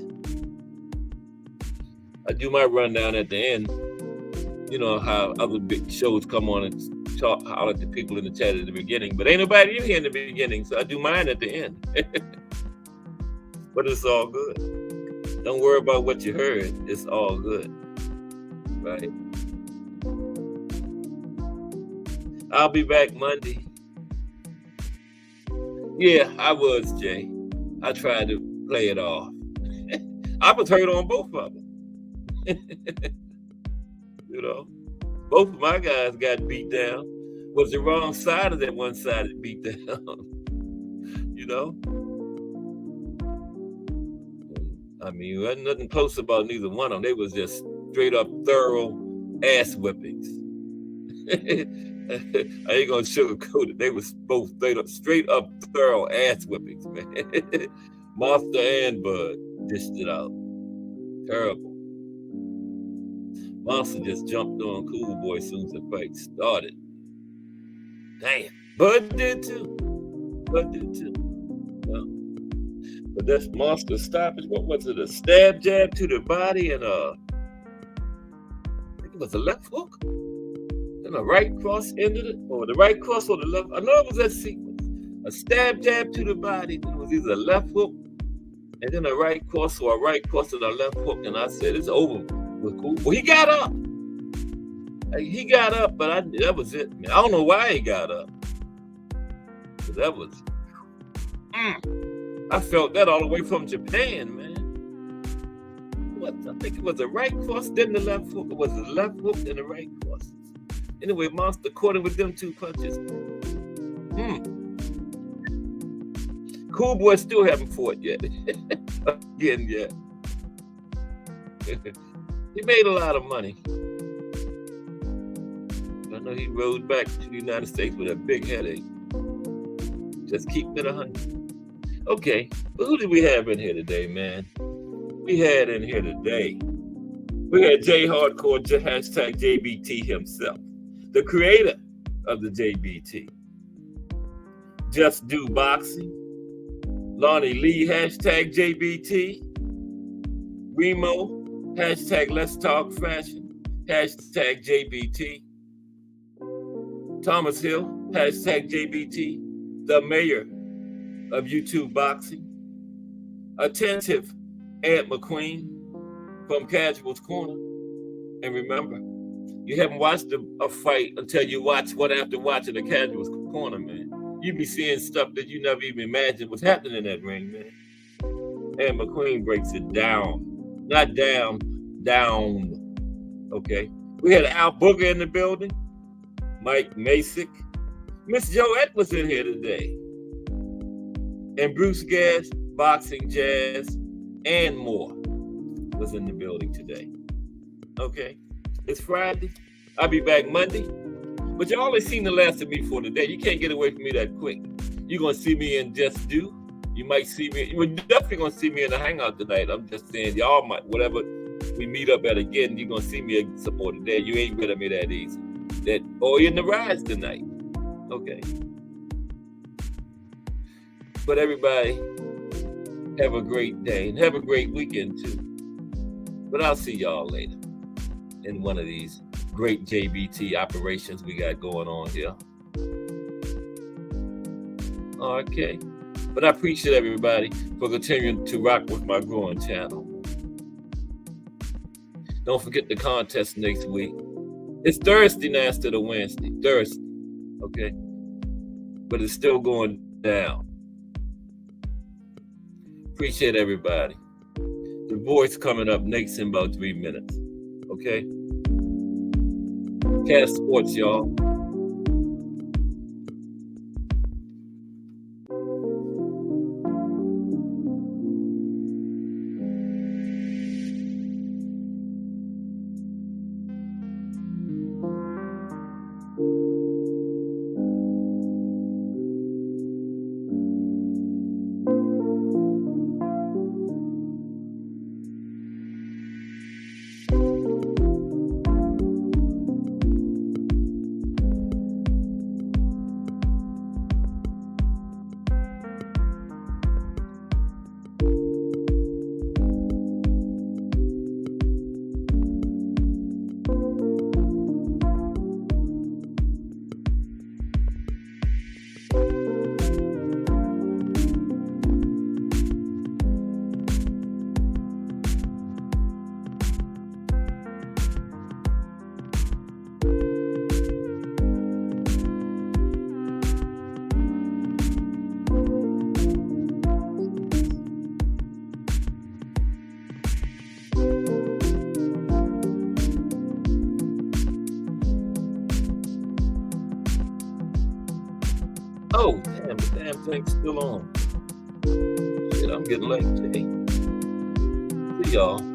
A: I do my rundown at the end. You know how other big shows come on and holler at the people in the chat at the beginning. But ain't nobody in here in the beginning, so I do mine at the end. But it's all good. Don't worry about what you heard. It's all good. Right? I'll be back Monday. Yeah, I was, Jay. I tried to play it off. I was hurt on both of them. You know, both of my guys got beat down. Was the wrong side of that one-sided beat down. You know? I mean, wasn't nothing close about neither one of them. They was just straight up thorough ass whippings. I ain't gonna sugarcoat it. They was both straight up thorough ass whippings, man. Monster and Bud dished it out. Terrible. Monster just jumped on Cool Boy as soon as the fight started. Damn. Bud did too. Well, but that's Monster stoppage. What was it? A stab jab to the body and I think it was a left hook? And a right cross ended it? Or the right cross or the left? I know it was that sequence. A stab jab to the body. Then it was either a left hook and then a right cross or a right cross and a left hook. And I said, it's over with Cool. Well, he got up. He got up, but that was it, man. I don't know why he got up. Because that was... I felt that all the way from Japan, man. What? I think it was a right cross, then the left hook. It was the left hook, then the right cross. Anyway, Monster caught him with them two punches. Cool Boy still haven't fought yet. Again, yet. He made a lot of money. I know he rode back to the United States with a big headache. Just keep it 100. Okay, but who did we have in here today, man? We had J Hardcore, hashtag JBT himself, the creator of the JBT. Just Do Boxing, Lonnie Lee, hashtag JBT, Remo, hashtag Let's Talk Fashion, hashtag JBT, Thomas Hill, hashtag JBT, the mayor of YouTube Boxing, attentive Aunt McQueen from Casual's Corner. And remember, you haven't watched a fight until you watch one after watching the Casual's Corner, man. You be seeing stuff that you never even imagined was happening in that ring, man. Aunt McQueen breaks it down. Not down. Okay. We had Al Booger in the building, Mike Masick, Miss Joette was in here today, and Bruce Gas, Boxing Jazz, and more was in the building today. Okay, it's Friday. I'll be back Monday, but you always seen the last of me for today. You can't get away from me that quick. You're gonna see me in Just Do. You might see me. You're definitely gonna see me in the Hangout tonight. I'm just saying, y'all might, whatever we meet up at again, you're gonna see me supported there. You ain't rid of me that easy. Or in the Rise tonight. Okay. But everybody, have a great day and have a great weekend too. But I'll see y'all later in one of these great JBT operations we got going on here. Okay. But I appreciate everybody for continuing to rock with my growing channel. Don't forget the contest next week. It's Thursday now instead of Wednesday. Thursday. Okay. But it's still going down. Appreciate everybody. The voice coming up next in about 3 minutes. Okay? Cast Sports, y'all. Oh, damn, the damn thing's still on. Shit, I'm getting late. Hey, see y'all.